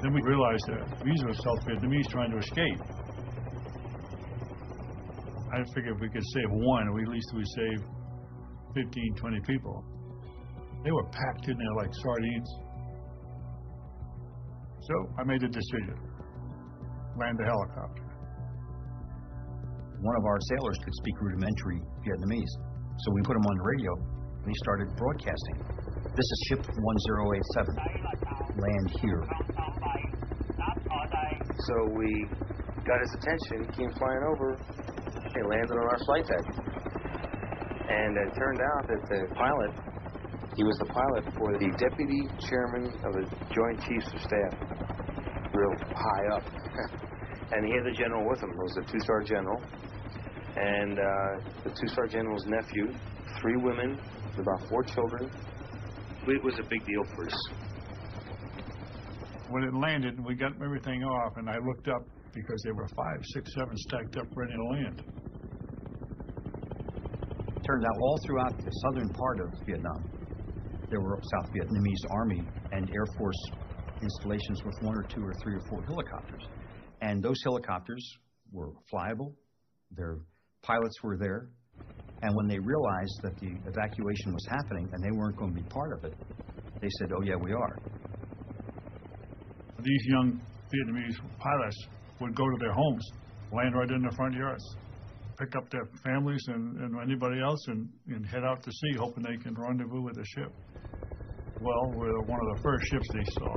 Then we realized that these were South Vietnamese trying to escape. I figured if we could save one, at least we save 15, 20 people. They were packed in there like sardines. So I made a decision. Land the helicopter. One of our sailors could speak rudimentary Vietnamese. So we put him on the radio and he started broadcasting. This is ship 1087. Land here. So we got his attention, came flying over, and landed on our flight deck. And it turned out that the pilot, he was the pilot for the deputy chairman of the Joint Chiefs of Staff, real high up. And he had the general with him. It was a two-star general. And the two-star general's nephew, 3 women, about 4 children. It was a big deal for us. When it landed, we got everything off, and I looked up because there were 5, 6, 7 stacked up ready to land. It turned out all throughout the southern part of Vietnam, there were South Vietnamese Army and Air Force installations with 1 or 2 or 3 or 4 helicopters. And those helicopters were flyable. Their pilots were there. And when they realized that the evacuation was happening and they weren't going to be part of it, they said, oh, yeah, we are. These young Vietnamese pilots would go to their homes, land right in their front yards, pick up their families and anybody else and head out to sea, hoping they can rendezvous with the ship. Well, we're one of the first ships they saw.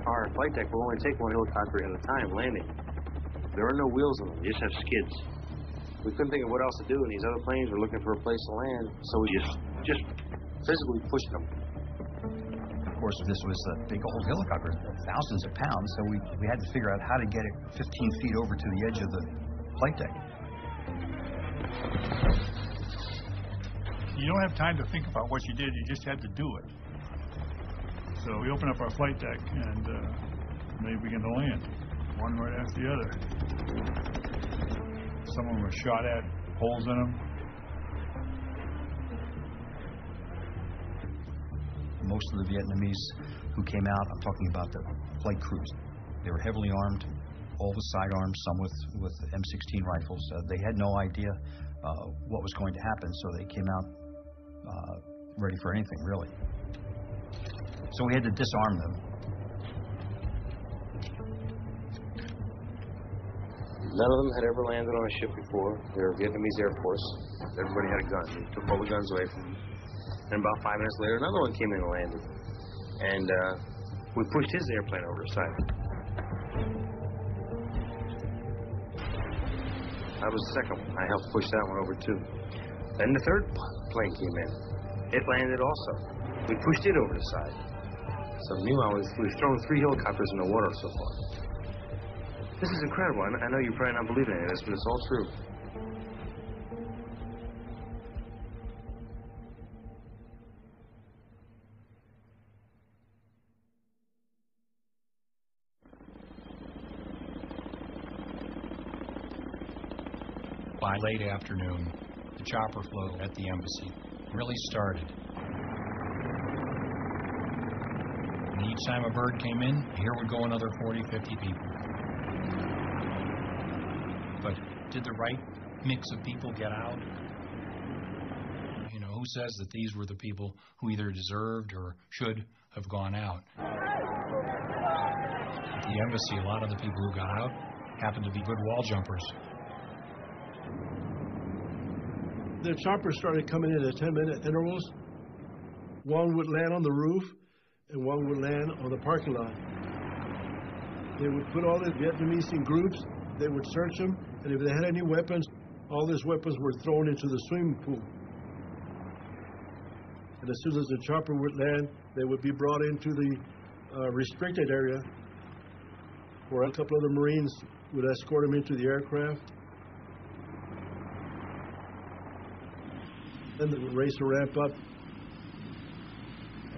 Our flight deck will only take 1 helicopter at a time landing. There are no wheels on them, you just have skids. We couldn't think of what else to do, and these other planes were looking for a place to land, so we just physically pushed them. Of course, this was a big old helicopter, thousands of pounds, so we had to figure out how to get it 15 feet over to the edge of the flight deck. You don't have time to think about what you did, you just had to do it. So we opened up our flight deck and they began to land, one right after the other. Some of them were shot at, holes in them. Most of the Vietnamese who came out, I'm talking about the flight crews, they were heavily armed, all with sidearms, some with M16 rifles. They had no idea what was going to happen, so they came out ready for anything, really. So we had to disarm them. None of them had ever landed on a ship before. They were Vietnamese Air Force. Everybody had a gun. They took all the guns away from them. And about 5 minutes later, another one came in and landed. And we pushed his airplane over the side. That was the second one. I helped push that one over too. Then the third plane came in. It landed also. We pushed it over the side. So meanwhile, we've thrown 3 helicopters in the water so far. This is incredible. I know you're probably not believing any of this, but it's all true. By late afternoon, the chopper flow at the embassy really started. And each time a bird came in, here would go another 40, 50 people. But did the right mix of people get out? You know, who says that these were the people who either deserved or should have gone out? At the embassy, a lot of the people who got out happened to be good wall jumpers. The choppers started coming in at 10-minute intervals. One would land on the roof, and one would land on the parking lot. They would put all the Vietnamese in groups. They would search them, and if they had any weapons, all these weapons were thrown into the swimming pool. And as soon as the chopper would land, they would be brought into the restricted area, where a couple of the Marines would escort them into the aircraft. Then the race would ramp up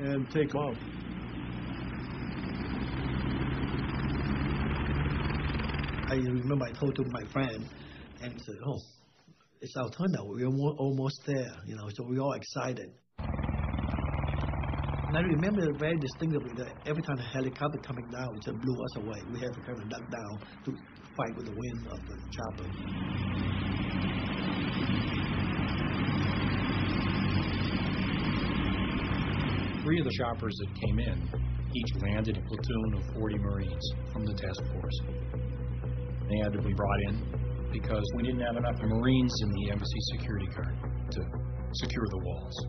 and take off. I remember I told to my friend, and he said, "Oh, it's our turn now. We're almost there, you know." So we're all excited. And I remember very distinctly that every time a helicopter coming down, it just blew us away. We had to kind of duck down to fight with the wind of the chopper. Three of the choppers that came in each landed a platoon of 40 Marines from the task force. They had to be brought in because we didn't have enough Marines in the embassy security guard to secure the walls.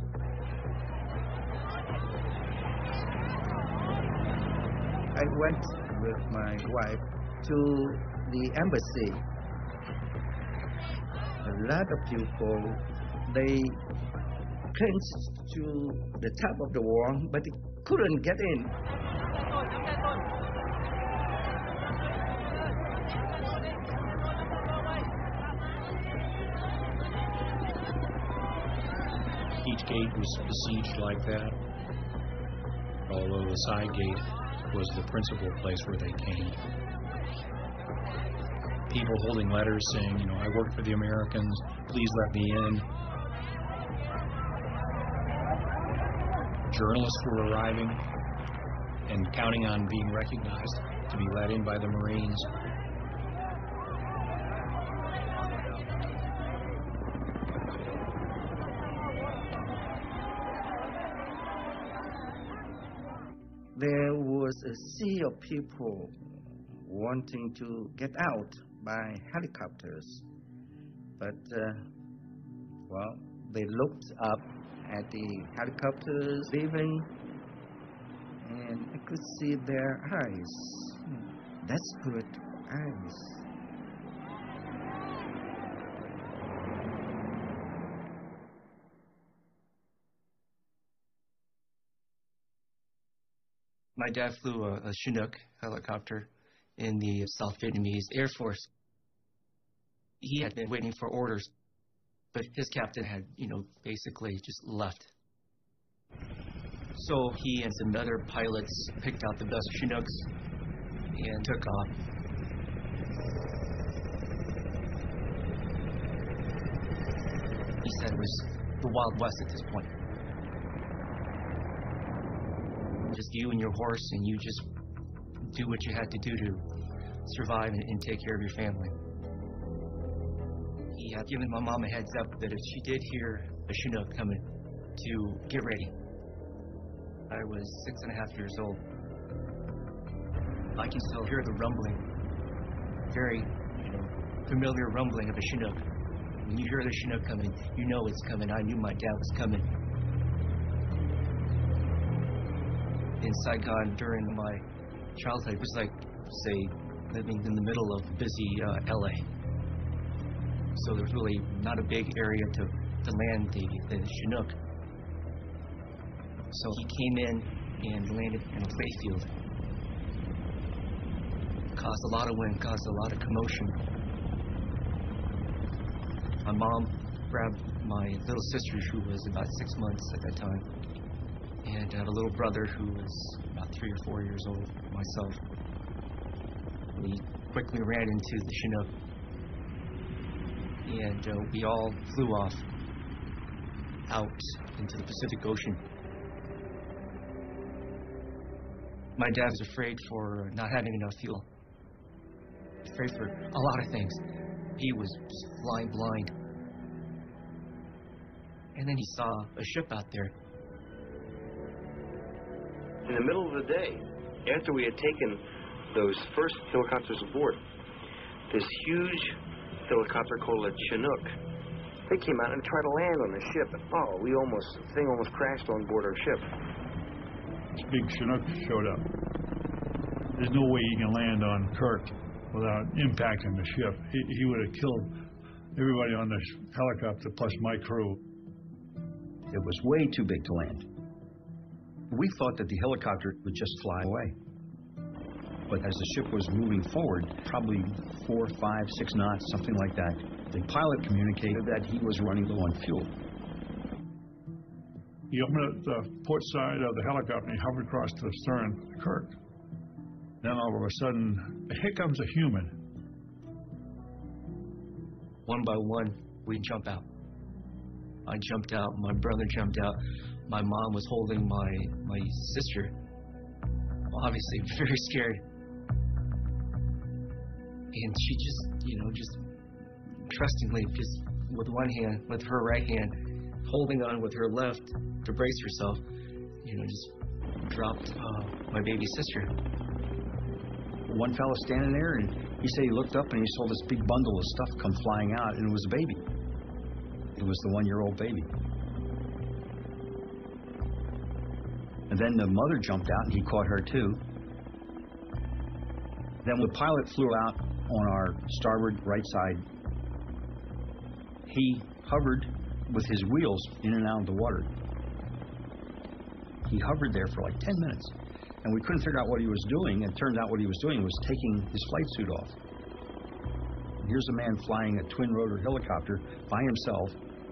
I went with my wife to the embassy. A lot of people, they clinched to the top of the wall, but they couldn't get in. Each gate was besieged like that, although the side gate was the principal place where they came. People holding letters saying, you know, I work for the Americans, please let me in. Journalists were arriving and counting on being recognized to be let in by the Marines. There was a sea of people wanting to get out by helicopters. But, well, they looked up at the helicopters leaving, and I could see their eyes. That's good eyes. My dad flew a Chinook helicopter in the South Vietnamese Air Force. He had been waiting for orders, but his captain had, basically just left. So he and some other pilots picked out the best Chinooks and took off. He said it was the Wild West at this point. Just you and your horse, and you just do what you had to do to survive and take care of your family. He had given my mom a heads up that if she did hear a Chinook coming, to get ready. I was 6.5 years old. I can still hear the rumbling, very familiar rumbling of a Chinook. When you hear the Chinook coming, you know it's coming. I knew my dad was coming. In Saigon during my childhood, it was like, say, living in the middle of busy LA. So there's really not a big area to land the Chinook. So he came in and landed in a playfield. Caused a lot of wind, caused a lot of commotion. My mom grabbed my little sister, who was about 6 months at that time, and I had a little brother who was about 3 or 4 years old, myself. We quickly ran into the Chinook, and we all flew off out into the Pacific Ocean. My dad was afraid for not having enough fuel, afraid for a lot of things. He was just flying blind. And then he saw a ship out there. In the middle of the day, after we had taken those first helicopters aboard, this huge helicopter called a Chinook, they came out and tried to land on the ship. Oh, the thing almost crashed on board our ship. This big Chinook showed up. There's no way he can land on Kirk without impacting the ship. He would have killed everybody on this helicopter plus my crew. It was way too big to land. We thought that the helicopter would just fly away. But as the ship was moving forward, probably 4, 5, 6 knots, something like that, the pilot communicated that he was running low on fuel. He opened up the port side of the helicopter and he hovered across the stern of the Kirk. Then all of a sudden, here comes a human. One by one, we jump out. I jumped out, my brother jumped out, my mom was holding my sister, obviously very scared. And she just trustingly, just with one hand, with her right hand, holding on with her left to brace herself, just dropped my baby sister. One fella standing there, and he said he looked up and he saw this big bundle of stuff come flying out, and it was a baby. It was the 1-year-old baby. And then the mother jumped out, and he caught her too. Then the pilot flew out on our starboard right side. He hovered with his wheels in and out of the water. He hovered there for like 10 minutes. And we couldn't figure out what he was doing. It turned out what he was doing was taking his flight suit off. Here's a man flying a twin-rotor helicopter by himself.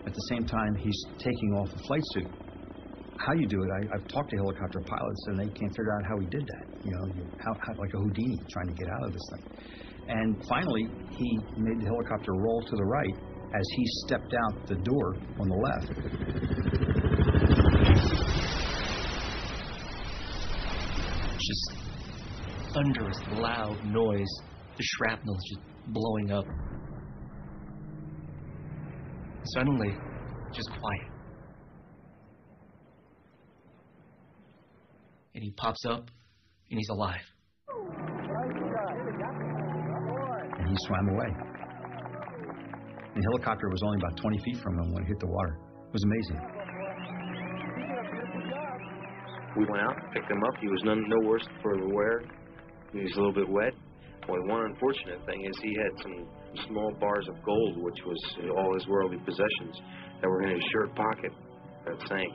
At the same time, he's taking off a flight suit. How you do it, I've talked to helicopter pilots, and they can't figure out how he did that. How like a Houdini trying to get out of this thing. And finally, he made the helicopter roll to the right as he stepped out the door on the left. Just thunderous, loud noise. The shrapnel just blowing up. Suddenly, just quiet. And he pops up, and he's alive. And he swam away. The helicopter was only about 20 feet from him when it hit the water. It was amazing. We went out, picked him up. He was no worse for the wear. He was a little bit wet. Boy, one unfortunate thing is he had some small bars of gold, which was all his worldly possessions, that were in his shirt pocket that sank.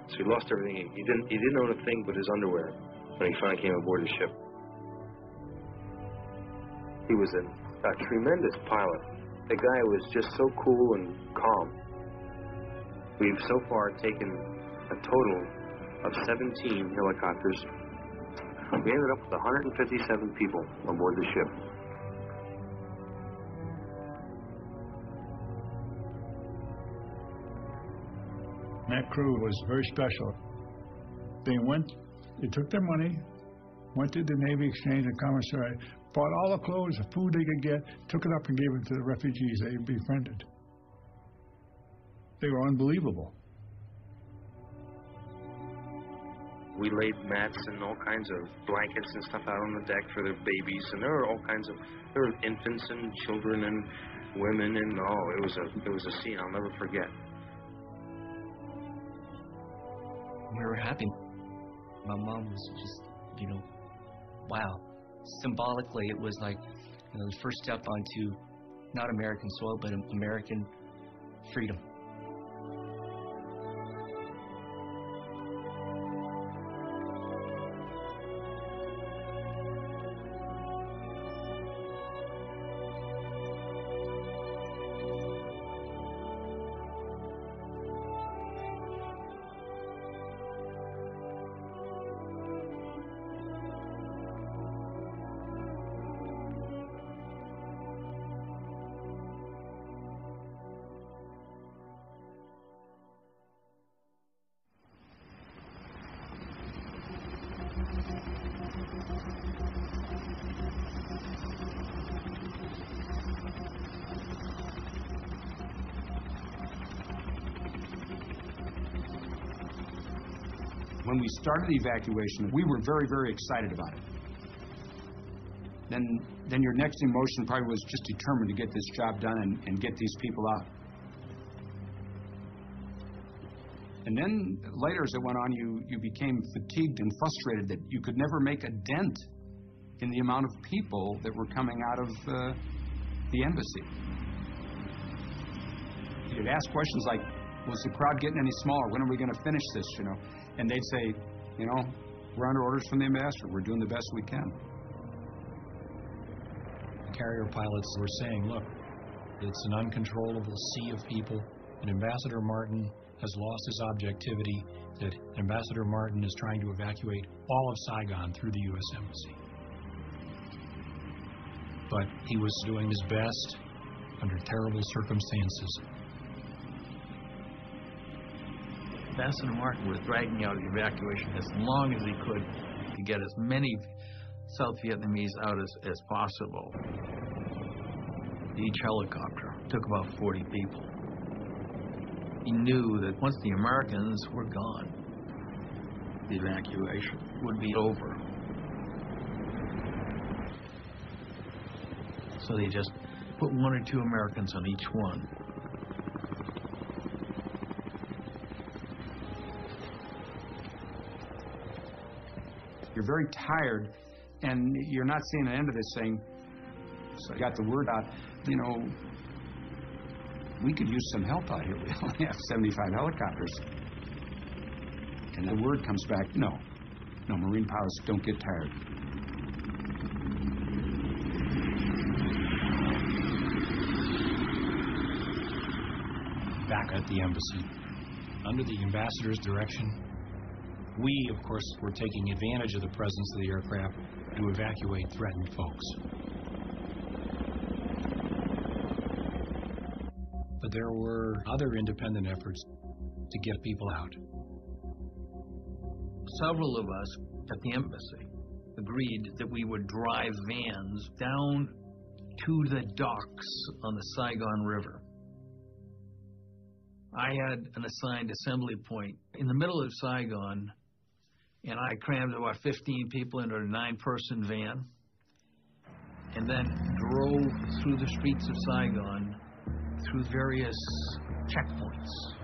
So he lost everything. He didn't own a thing but his underwear when he finally came aboard the ship. He was a tremendous pilot. The guy was just so cool and calm. We've so far taken a total of 17 helicopters. We ended up with 157 people aboard the ship. That crew was very special. They took their money, went to the Navy Exchange and Commissary, bought all the clothes, the food they could get, took it up and gave it to the refugees they befriended. They were unbelievable. We laid mats and all kinds of blankets and stuff out on the deck for their babies, and there were infants and children and women, and it was a scene I'll never forget. We were happy. My mom was just, wow. Symbolically, it was like the first step onto not American soil, but American freedom. When we started the evacuation, we were very, very excited about it. Then your next emotion probably was just determined to get this job done and get these people out. And then later, as it went on, you became fatigued and frustrated that you could never make a dent in the amount of people that were coming out of the embassy. You'd ask questions like, was the crowd getting any smaller? When are we going to finish this, And they'd say, we're under orders from the ambassador. We're doing the best we can. The carrier pilots were saying, look, it's an uncontrollable sea of people, and Ambassador Martin has lost his objectivity, that Ambassador Martin is trying to evacuate all of Saigon through the U.S. Embassy. But he was doing his best under terrible circumstances. Ambassador Martin was dragging out the evacuation as long as he could to get as many South Vietnamese out as possible. Each helicopter took about 40 people. He knew that once the Americans were gone, the evacuation would be over. So they just put 1 or 2 Americans on each one. You're very tired, and you're not seeing an end of this thing. So I got the word out, you know, we could use some help out here. We only have 75 helicopters. And the word comes back, no, Marine pilots don't get tired. Back at the embassy, under the ambassador's direction, we, of course, were taking advantage of the presence of the aircraft to evacuate threatened folks. But there were other independent efforts to get people out. Several of us at the embassy agreed that we would drive vans down to the docks on the Saigon River. I had an assigned assembly point in the middle of Saigon, and I crammed about 15 people into a 9-person van and then drove through the streets of Saigon through various checkpoints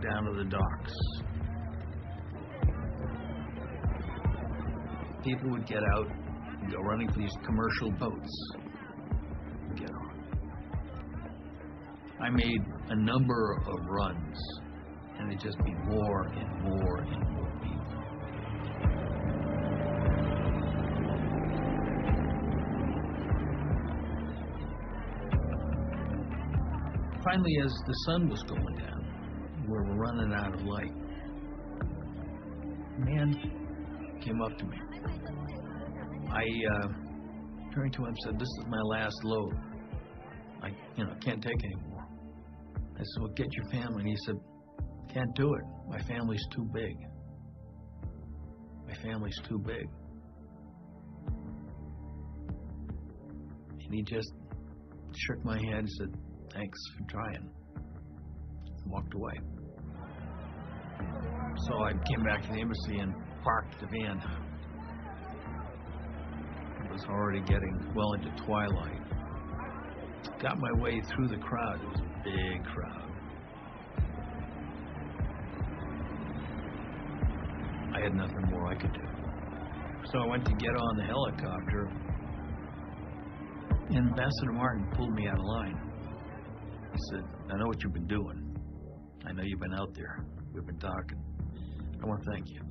down to the docks. People would get out and go running for these commercial boats and get on. I made a number of runs, and it'd just be more and more and more people. Finally, as the sun was going down, we were running out of light. A man came up to me. I turned to him and said, "This is my last load. I can't take any more." I said, "Well, get your family." And he said, "Can't do it. My family's too big. My family's too big." And he just shook my head and said, "Thanks for trying," and walked away. So I came back to the embassy and parked the van. It was already getting well into twilight. Got my way through the crowd. It was a big crowd. I had nothing more I could do. So I went to get on the helicopter, and Ambassador Martin pulled me out of line. He said, "I know what you've been doing. I know you've been out there. We've been talking. I want to thank you."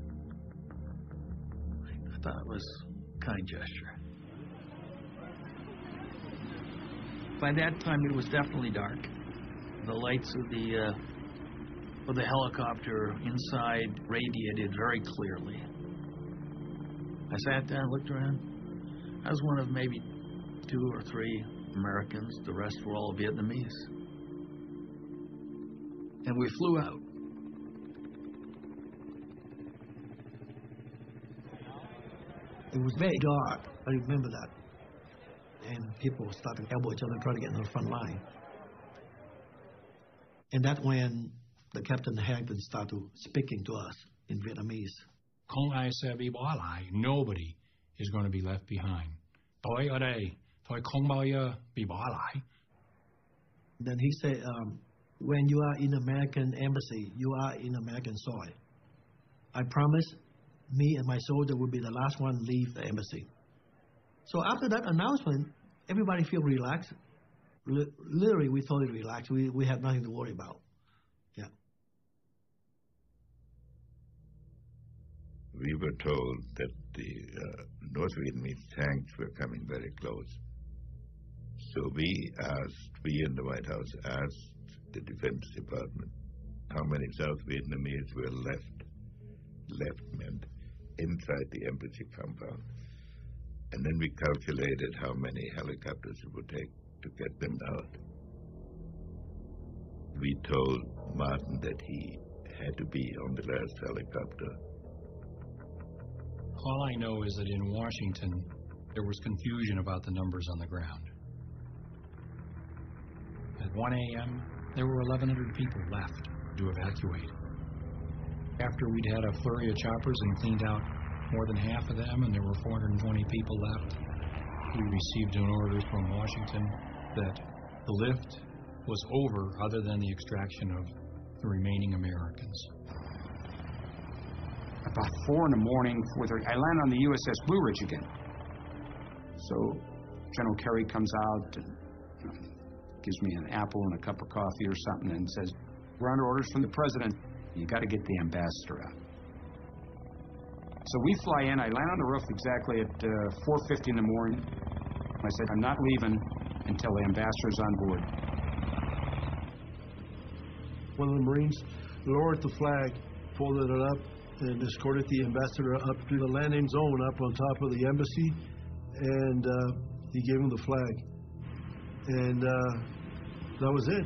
I thought it was a kind gesture. By that time, it was definitely dark. The lights of the helicopter inside radiated very clearly. I sat down, looked around. I was one of maybe 2 or 3 Americans. The rest were all Vietnamese. And we flew out. It was very dark. I remember that. And people started to elbow each other, trying to get in the front line. And that's when the Captain Hampton started speaking to us in Vietnamese. Không ai sẽ bị bỏ lại. Nobody is going to be left behind. Tôi ở đây, tôi không bao giờ bị bỏ lại. Then he said, when you are in American embassy, you are in American soil. I promise me and my soldier will be the last one to leave the embassy. So after that announcement, everybody feel relaxed. Literally, we totally relaxed. We had nothing to worry about. Yeah. We were told that the North Vietnamese tanks were coming very close. So we in the White House asked the Defense Department how many South Vietnamese were left meant inside the embassy compound. And then we calculated how many helicopters it would take to get them out. We told Martin that he had to be on the last helicopter. All I know is that in Washington, there was confusion about the numbers on the ground. At 1 a.m., there were 1,100 people left to evacuate. After we'd had a flurry of choppers and cleaned out more than half of them, and there were 420 people left, we received an order from Washington that the lift was over other than the extraction of the remaining Americans. About 4 in the morning, 4:30, I land on the USS Blue Ridge again. So General Kerry comes out and gives me an apple and a cup of coffee or something and says, "We're under orders from the president. You got to get the ambassador out." So we fly in. I land on the roof exactly at 4:50 in the morning. I said, "I'm not leaving until the ambassador's on board." One of the Marines lowered the flag, folded it up, and escorted the ambassador up to the landing zone up on top of the embassy, and he gave him the flag. And that was it.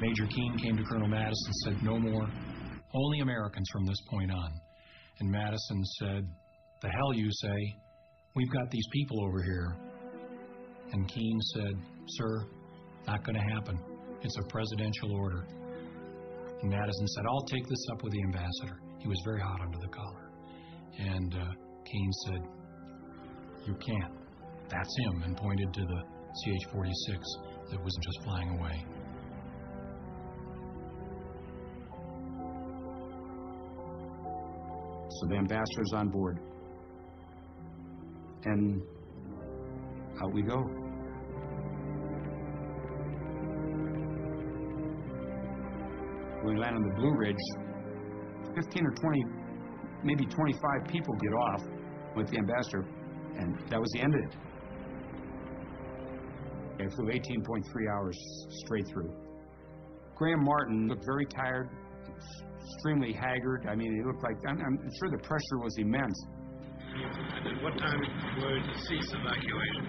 Major Keane came to Colonel Madison and said, "No more, only Americans from this point on." And Madison said, "The hell you say, we've got these people over here." And Keane said, "Sir, not going to happen. It's a presidential order." And Madison said, "I'll take this up with the ambassador." He was very hot under the collar. And Keane said, "You can't. That's him," and pointed to the CH-46 that was just flying away. So the ambassador's on board. And out we go. We land on the Blue Ridge. 15 or 20, maybe 25 people get off with the ambassador, and that was the end of it. I flew 18.3 hours straight through. Graham Martin looked very tired, extremely haggard. I mean, he looked like, I'm sure the pressure was immense. And at what time would cease evacuation?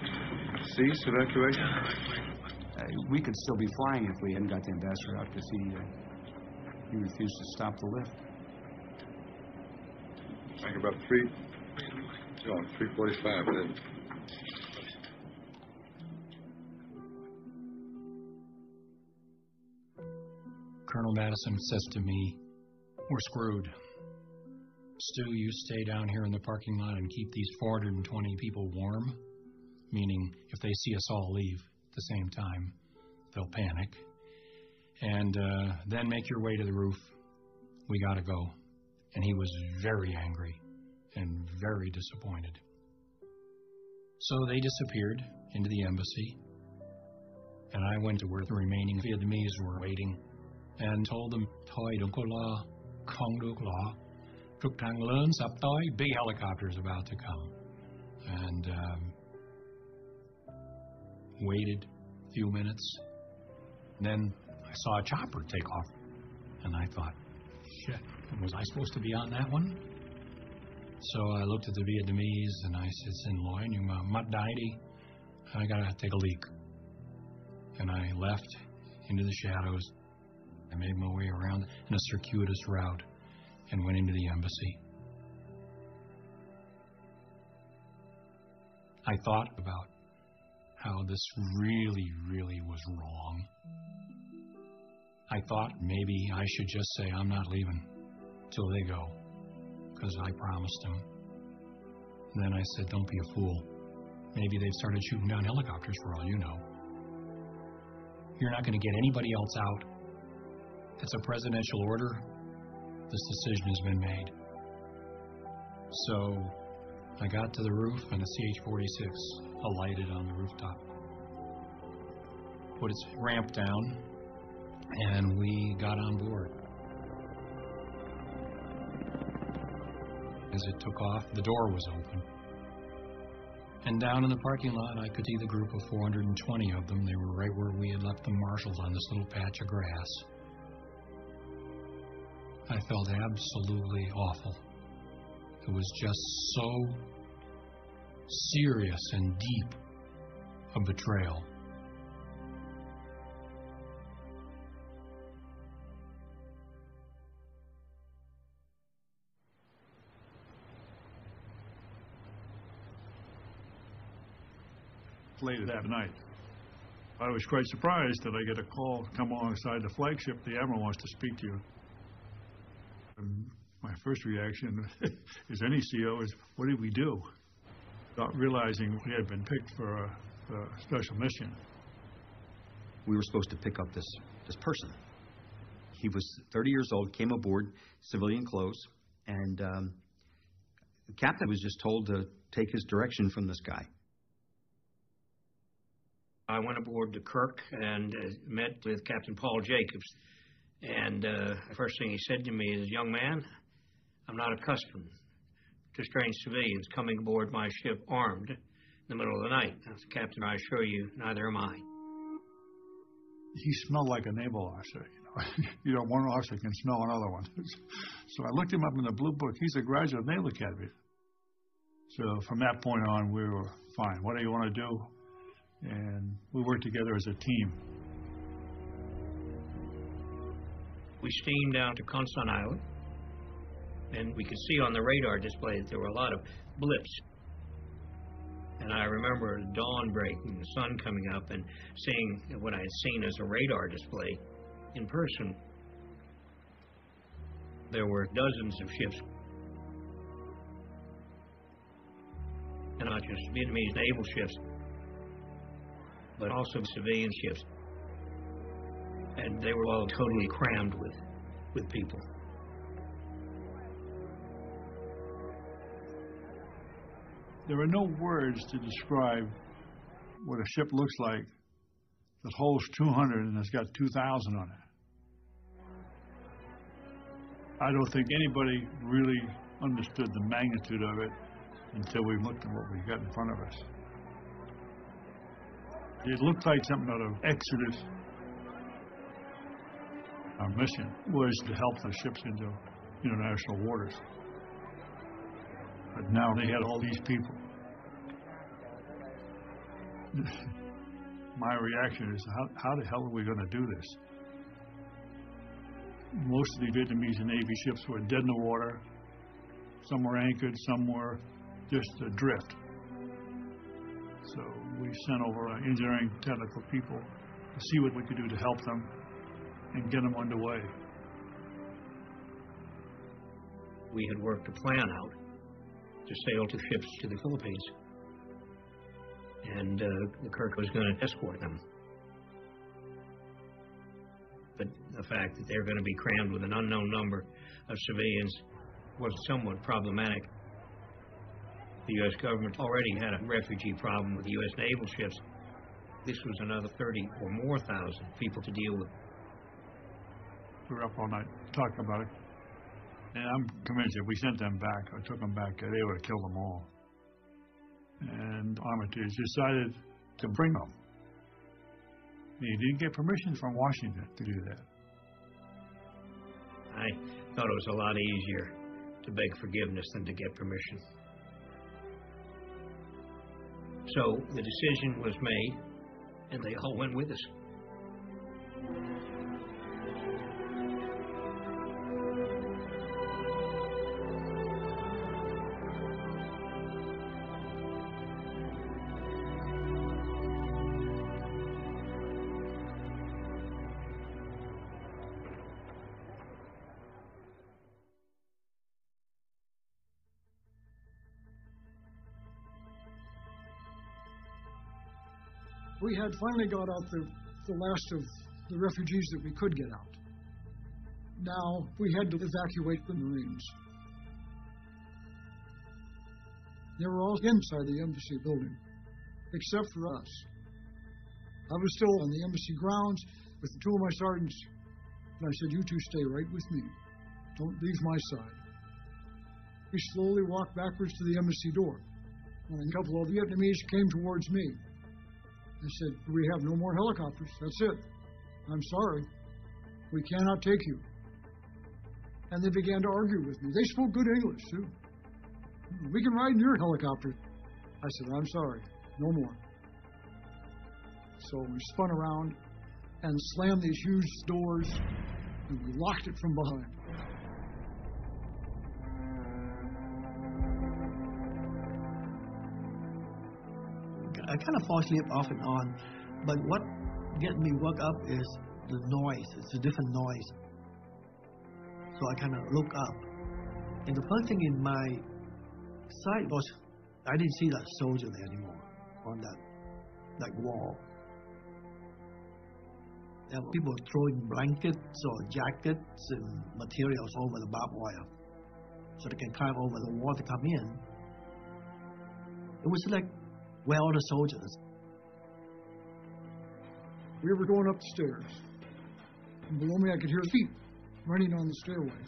Cease evacuation? We could still be flying if we hadn't got the ambassador out, because he refused to stop the lift. Like about 3:45 then. Colonel Madison says to me, "We're screwed. Stu, you stay down here in the parking lot and keep these 420 people warm," meaning if they see us all leave at the same time, they'll panic. "And then make your way to the roof. We gotta go." And he was very angry and very disappointed. So they disappeared into the embassy, and I went to where the remaining Vietnamese were waiting and told them, "Thôi đừng có lo, không được lo. Trực thăng lớn sắp tới, big helicopters about to come." And waited a few minutes. And then I saw a chopper take off, and I thought, shit, was I supposed to be on that one? So I looked at the Vietnamese, and I said, "Xin lỗi, nhưng mà mắt đái đi. I gotta take a leak." And I left into the shadows. I made my way around in a circuitous route and went into the embassy. I thought about how this really, really was wrong. I thought maybe I should just say I'm not leaving till they go, because I promised them. And then I said, "Don't be a fool. Maybe they've started shooting down helicopters for all you know. You're not going to get anybody else out. It's a presidential order. This decision has been made." So I got to the roof, and a CH-46 alighted on the rooftop. Put its ramp down, and we got on board. As it took off, the door was open. And down in the parking lot, I could see the group of 420 of them. They were right where we had left the marshals on this little patch of grass. I felt absolutely awful. It was just so serious and deep a betrayal. Later that night, I was quite surprised that I get a call, come alongside the flagship, the Admiral wants to speak to you. And my first reaction, as any CO, is, what did we do? Not realizing we had been picked for a special mission. We were supposed to pick up this person. He was 30 years old, came aboard, civilian clothes, and the captain was just told to take his direction from this guy. I went aboard to Kirk and met with Captain Paul Jacobs. And the first thing he said to me is, young man, I'm not accustomed to strange civilians coming aboard my ship armed in the middle of the night. I said, Captain, I assure you, neither am I. He smelled like a naval officer. You know, one officer can smell another one. So I looked him up in the Blue Book. He's a graduate of Naval Academy. So from that point on, we were fine. What do you want to do? And we worked together as a team. We steamed down to Constance Island, and we could see on the radar display that there were a lot of blips. And I remember dawn breaking, the sun coming up, and seeing what I had seen as a radar display in person. There were dozens of ships, and not just Vietnamese naval ships, but also civilian ships. And they were all totally crammed with people. There are no words to describe what a ship looks like that holds 200 and has got 2,000 on it. I don't think anybody really understood the magnitude of it until we looked at what we got in front of us. It looked like something out of Exodus. Our mission was to help the ships into international waters. But now they had all these people. My reaction is, how the hell are we going to do this? Most of the Vietnamese Navy ships were dead in the water. Some were anchored, some were just adrift. So we sent over our engineering technical people to see what we could do to help them and get them underway. We had worked a plan out to sail 2 ships to the Philippines, and the Kirk was going to escort them. But the fact that they're going to be crammed with an unknown number of civilians was somewhat problematic. The U.S. government already had a refugee problem with U.S. naval ships. This was another 30 or more thousand people to deal with. We were up all night talking about it. And I'm convinced if we sent them back or took them back, they would have killed them all. And Armitage decided to bring them. He didn't get permission from Washington to do that. I thought it was a lot easier to beg forgiveness than to get permission. So the decision was made, and they all went with us. We had finally got out the last of the refugees that we could get out. Now we had to evacuate the Marines. They were all inside the embassy building, except for us. I was still on the embassy grounds with 2 of my sergeants, and I said, "You two stay right with me. Don't leave my side." We slowly walked backwards to the embassy door. And a couple of Vietnamese came towards me. They said, "We have no more helicopters. That's it. I'm sorry. We cannot take you." And they began to argue with me. They spoke good English, too. "We can ride in your helicopter." I said, "I'm sorry. No more." So we spun around and slammed these huge doors, and we locked it from behind. I kind of fall asleep off and on, but what gets me woke up is the noise. It's a different noise. So I kind of look up, and the first thing in my sight was I didn't see that soldier there anymore on that wall. There were people throwing blankets or jackets and materials over the barbed wire so they can climb over the wall to come in. It was like, where are the soldiers? We were going up the stairs. And below me, I could hear feet running on the stairway.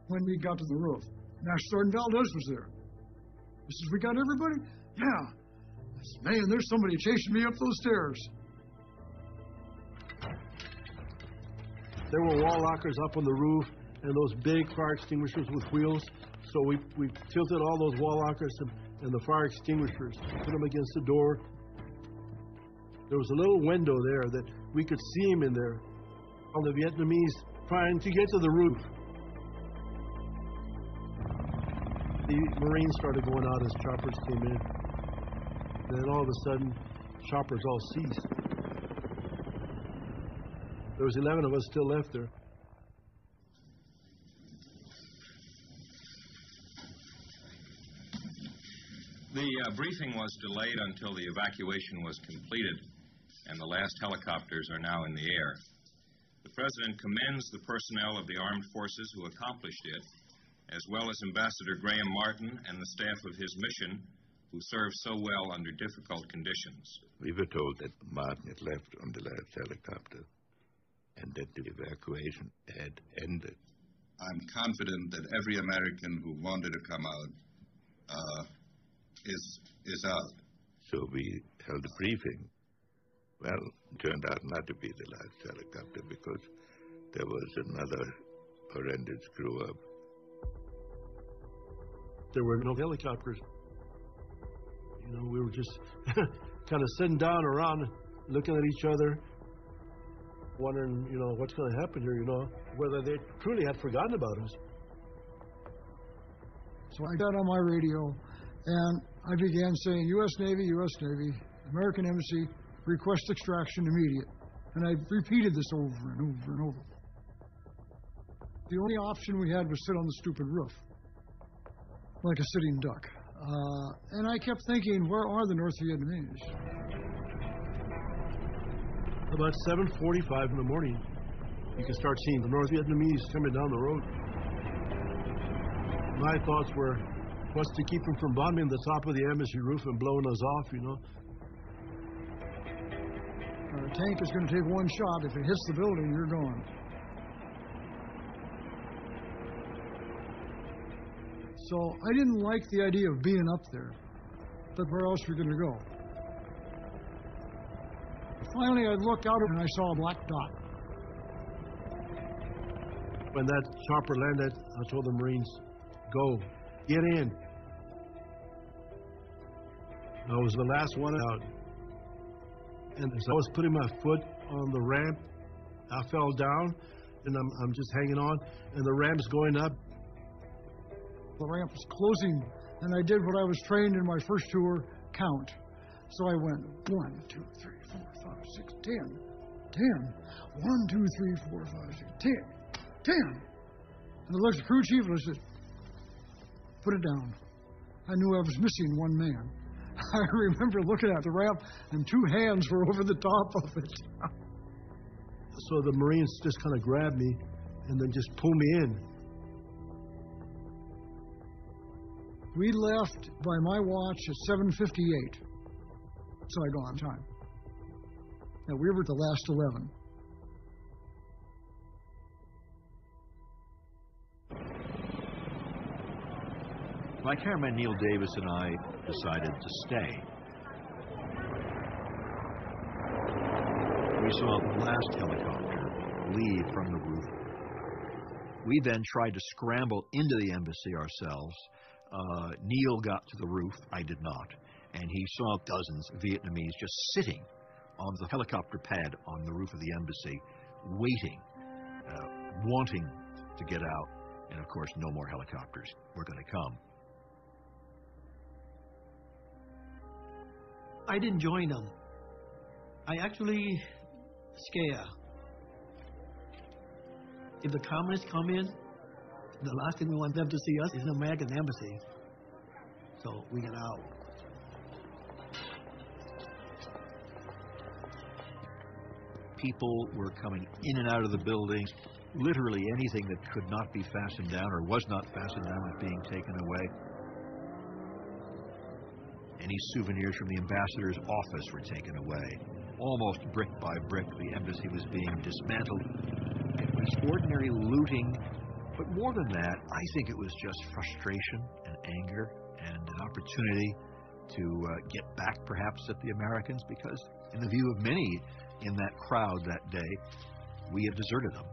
When we got to the roof, Master Sergeant Valdez was there. He says, "We got everybody?" "Yeah." I said, "Man, there's somebody chasing me up those stairs." There were wall lockers up on the roof and those big fire extinguishers with wheels. So we tilted all those wall lockers and the fire extinguishers, put them against the door. There was a little window there that we could see him in there. All the Vietnamese trying to get to the roof. The Marines started going out as choppers came in. Then all of a sudden, choppers all ceased. There was 11 of us still left there. The briefing was delayed until the evacuation was completed, and the last helicopters are now in the air. The President commends the personnel of the armed forces who accomplished it, as well as Ambassador Graham Martin and the staff of his mission, who served so well under difficult conditions. We were told that Martin had left on the last helicopter and that the evacuation had ended. I'm confident that every American who wanted to come out is out. So we held a briefing. Well, it turned out not to be the last helicopter because there was another horrendous screw-up. There were no helicopters. You know, we were just kind of sitting down around, looking at each other, wondering, you know, what's going to happen here, you know, whether they truly had forgotten about us. So I got on my radio, and I began saying, U.S. Navy, American Embassy, request extraction immediate. And I repeated this over and over and over. The only option we had was sit on the stupid roof, like a sitting duck. And I kept thinking, where are the North Vietnamese? About 7:45 in the morning, you can start seeing the North Vietnamese coming down the road. My thoughts were, what's to keep them from bombing the top of the embassy roof and blowing us off, you know? A tank is going to take one shot. If it hits the building, you're gone. So I didn't like the idea of being up there, but where else were we going to go? Finally, I looked out and I saw a black dot. When that chopper landed, I told the Marines, go, get in. I was the last one out. And as I was putting my foot on the ramp, I fell down, and I'm just hanging on, and the ramp's going up. The ramp was closing, and I did what I was trained in my first tour, count. So I went 1, 2, 3, 4, 5, 6, 10, 10. 1, 2, 3, 4, 5, 6, 10, 10. And I looked at the crew chief and I said, put it down. I knew I was missing one man. I remember looking at the ramp, and 2 hands were over the top of it. So the Marines just kind of grabbed me and then just pulled me in. We left by my watch at 7:58. Saigon time. Now we were the last 11. My cameraman Neil Davis and I decided to stay. We saw the last helicopter leave from the roof. We then tried to scramble into the embassy ourselves. Neil got to the roof, I did not, and he saw dozens of Vietnamese just sitting on the helicopter pad on the roof of the embassy, waiting, wanting to get out, and of course no more helicopters were going to come. I didn't join them. I actually scared. If the communists come in, the last thing we want them to see us is an American embassy. So we get out. People were coming in and out of the building. Literally anything that could not be fastened down or was not fastened down was being taken away. Any souvenirs from the ambassador's office were taken away. Almost brick by brick, the embassy was being dismantled. It was ordinary looting, but more than that, I think it was just frustration and anger and an opportunity to get back perhaps at the Americans, because in the view of many in that crowd that day, we had deserted them.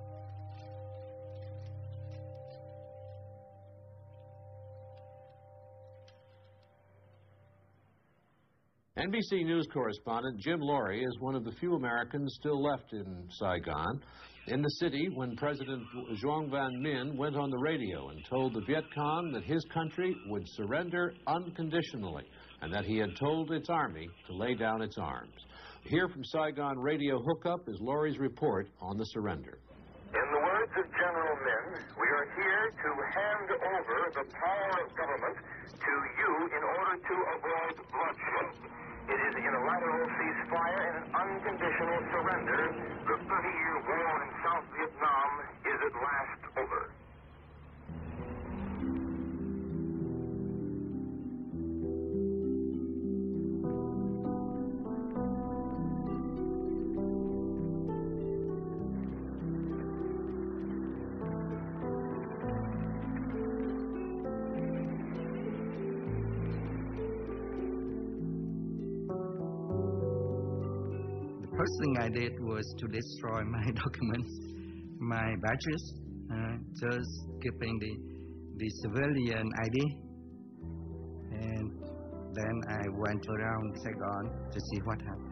NBC News correspondent Jim Laurie is one of the few Americans still left in Saigon, in the city when President Duong Van Minh went on the radio and told the Viet Cong that his country would surrender unconditionally and that he had told its army to lay down its arms. Here from Saigon Radio Hookup is Laurie's report on the surrender. In the words of General Minh, we are here to hand over the power of government to you in order to avoid bloodshed. It is a unilateral ceasefire and an unconditional surrender. The 30-year war in South Vietnam is at last over. First thing I did was to destroy my documents, my badges, just keeping the civilian ID. And then I went around Saigon to see what happened.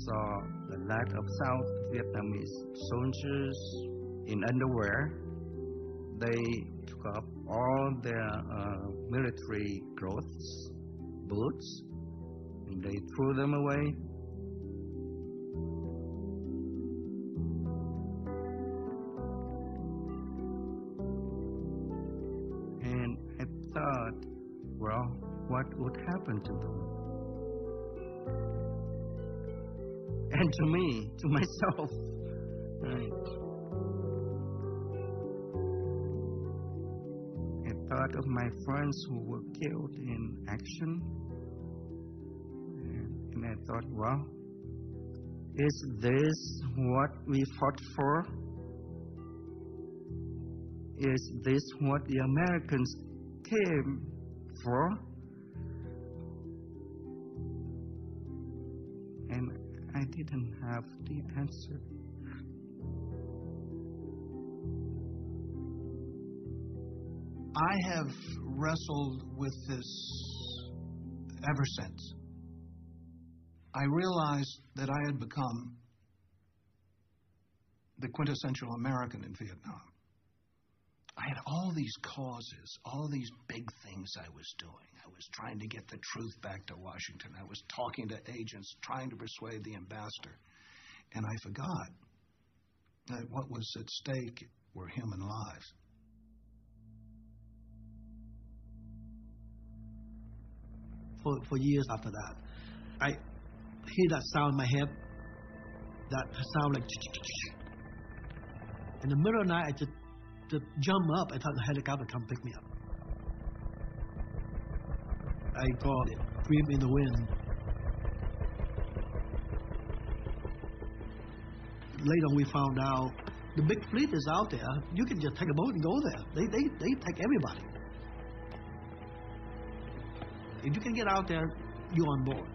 Saw a lot of South Vietnamese soldiers in underwear. They took off all their military clothes, boots, and they threw them away. And I thought, well, what would happen to them? And to me, to myself. Right. I thought of my friends who were killed in action. And I thought, well, is this what we fought for? Is this what the Americans came for? And I didn't have the answer. I have wrestled with this ever since. I realized that I had become the quintessential American in Vietnam. I had all these causes, all these big things I was doing. I was trying to get the truth back to Washington. I was talking to agents, trying to persuade the ambassador. And I forgot that what was at stake were human lives. For years after that, I hear that sound in my head, that sound like in the middle of the night, I just jump up. I thought the helicopter come pick me up. I called it Scream in the Wind. Later on, we found out the big fleet is out there. You can just take a boat and go there. They take everybody. If you can get out there, you're on board.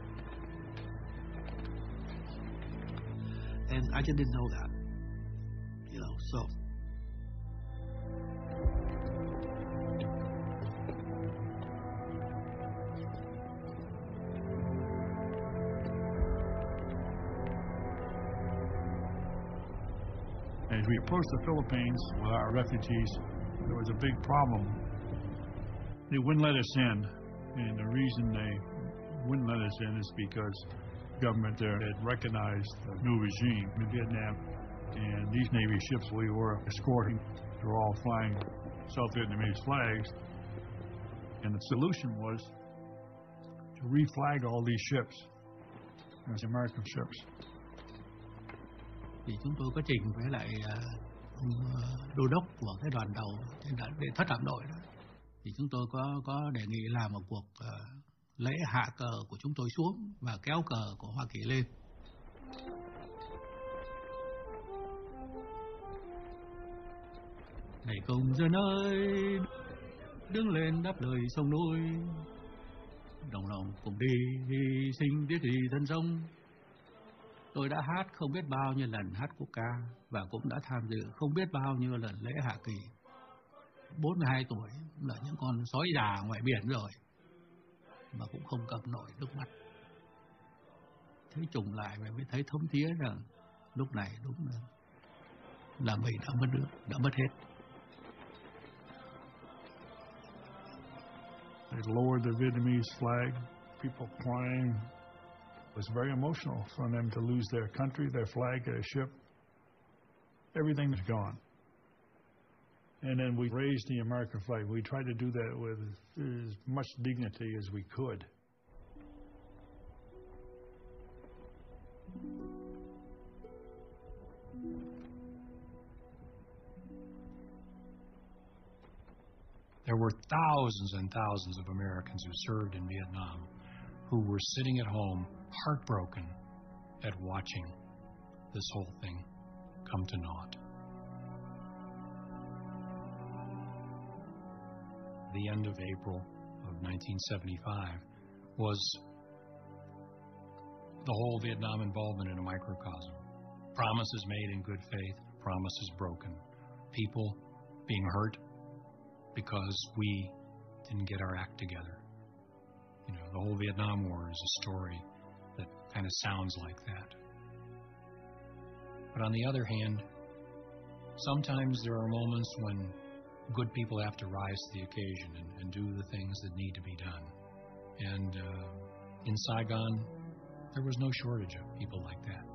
And I just didn't know that, so. As we approached the Philippines with our refugees, there was a big problem. They wouldn't let us in, and the reason they wouldn't let us in is because the government there had recognized the new regime in Vietnam, and these Navy ships we were escorting were all flying South Vietnamese flags, and the solution was to reflag all these ships as American ships. Thì chúng tôi có trình với lại ông đô đốc của cái đoàn tàu để thất hạm đội đó, thì chúng tôi có đề nghị làm một cuộc lễ hạ cờ của chúng tôi xuống và kéo cờ của Hoa Kỳ lên. Này công dân ơi, đứng lên đáp lời sông núi, đồng lòng cùng đi hy sinh biết gì thân sống. Tôi đã hát không biết bao nhiêu lần hát quốc ca và cũng đã tham dự không biết bao nhiêu lần lễ hạ kỳ. 42 tuổi là những con sói già ngoài biển rồi mà cũng không cầm nổi nước mắt. Thấy trùng lại và mới thấy thấm thía rằng lúc này đúng là mình đã mất nước, đã mất hết. They lowered the Vietnamese flag, people crying. It was very emotional for them to lose their country, their flag, their ship. Everything was gone. And then we raised the American flag. We tried to do that with as much dignity as we could. There were thousands and thousands of Americans who served in Vietnam who were sitting at home, heartbroken at watching this whole thing come to naught. The end of April of 1975 was the whole Vietnam involvement in a microcosm. Promises made in good faith, promises broken. People being hurt because we didn't get our act together. The whole Vietnam War is a story that kind of sounds like that. But on the other hand, sometimes there are moments when good people have to rise to the occasion and do the things that need to be done. And in Saigon, there was no shortage of people like that.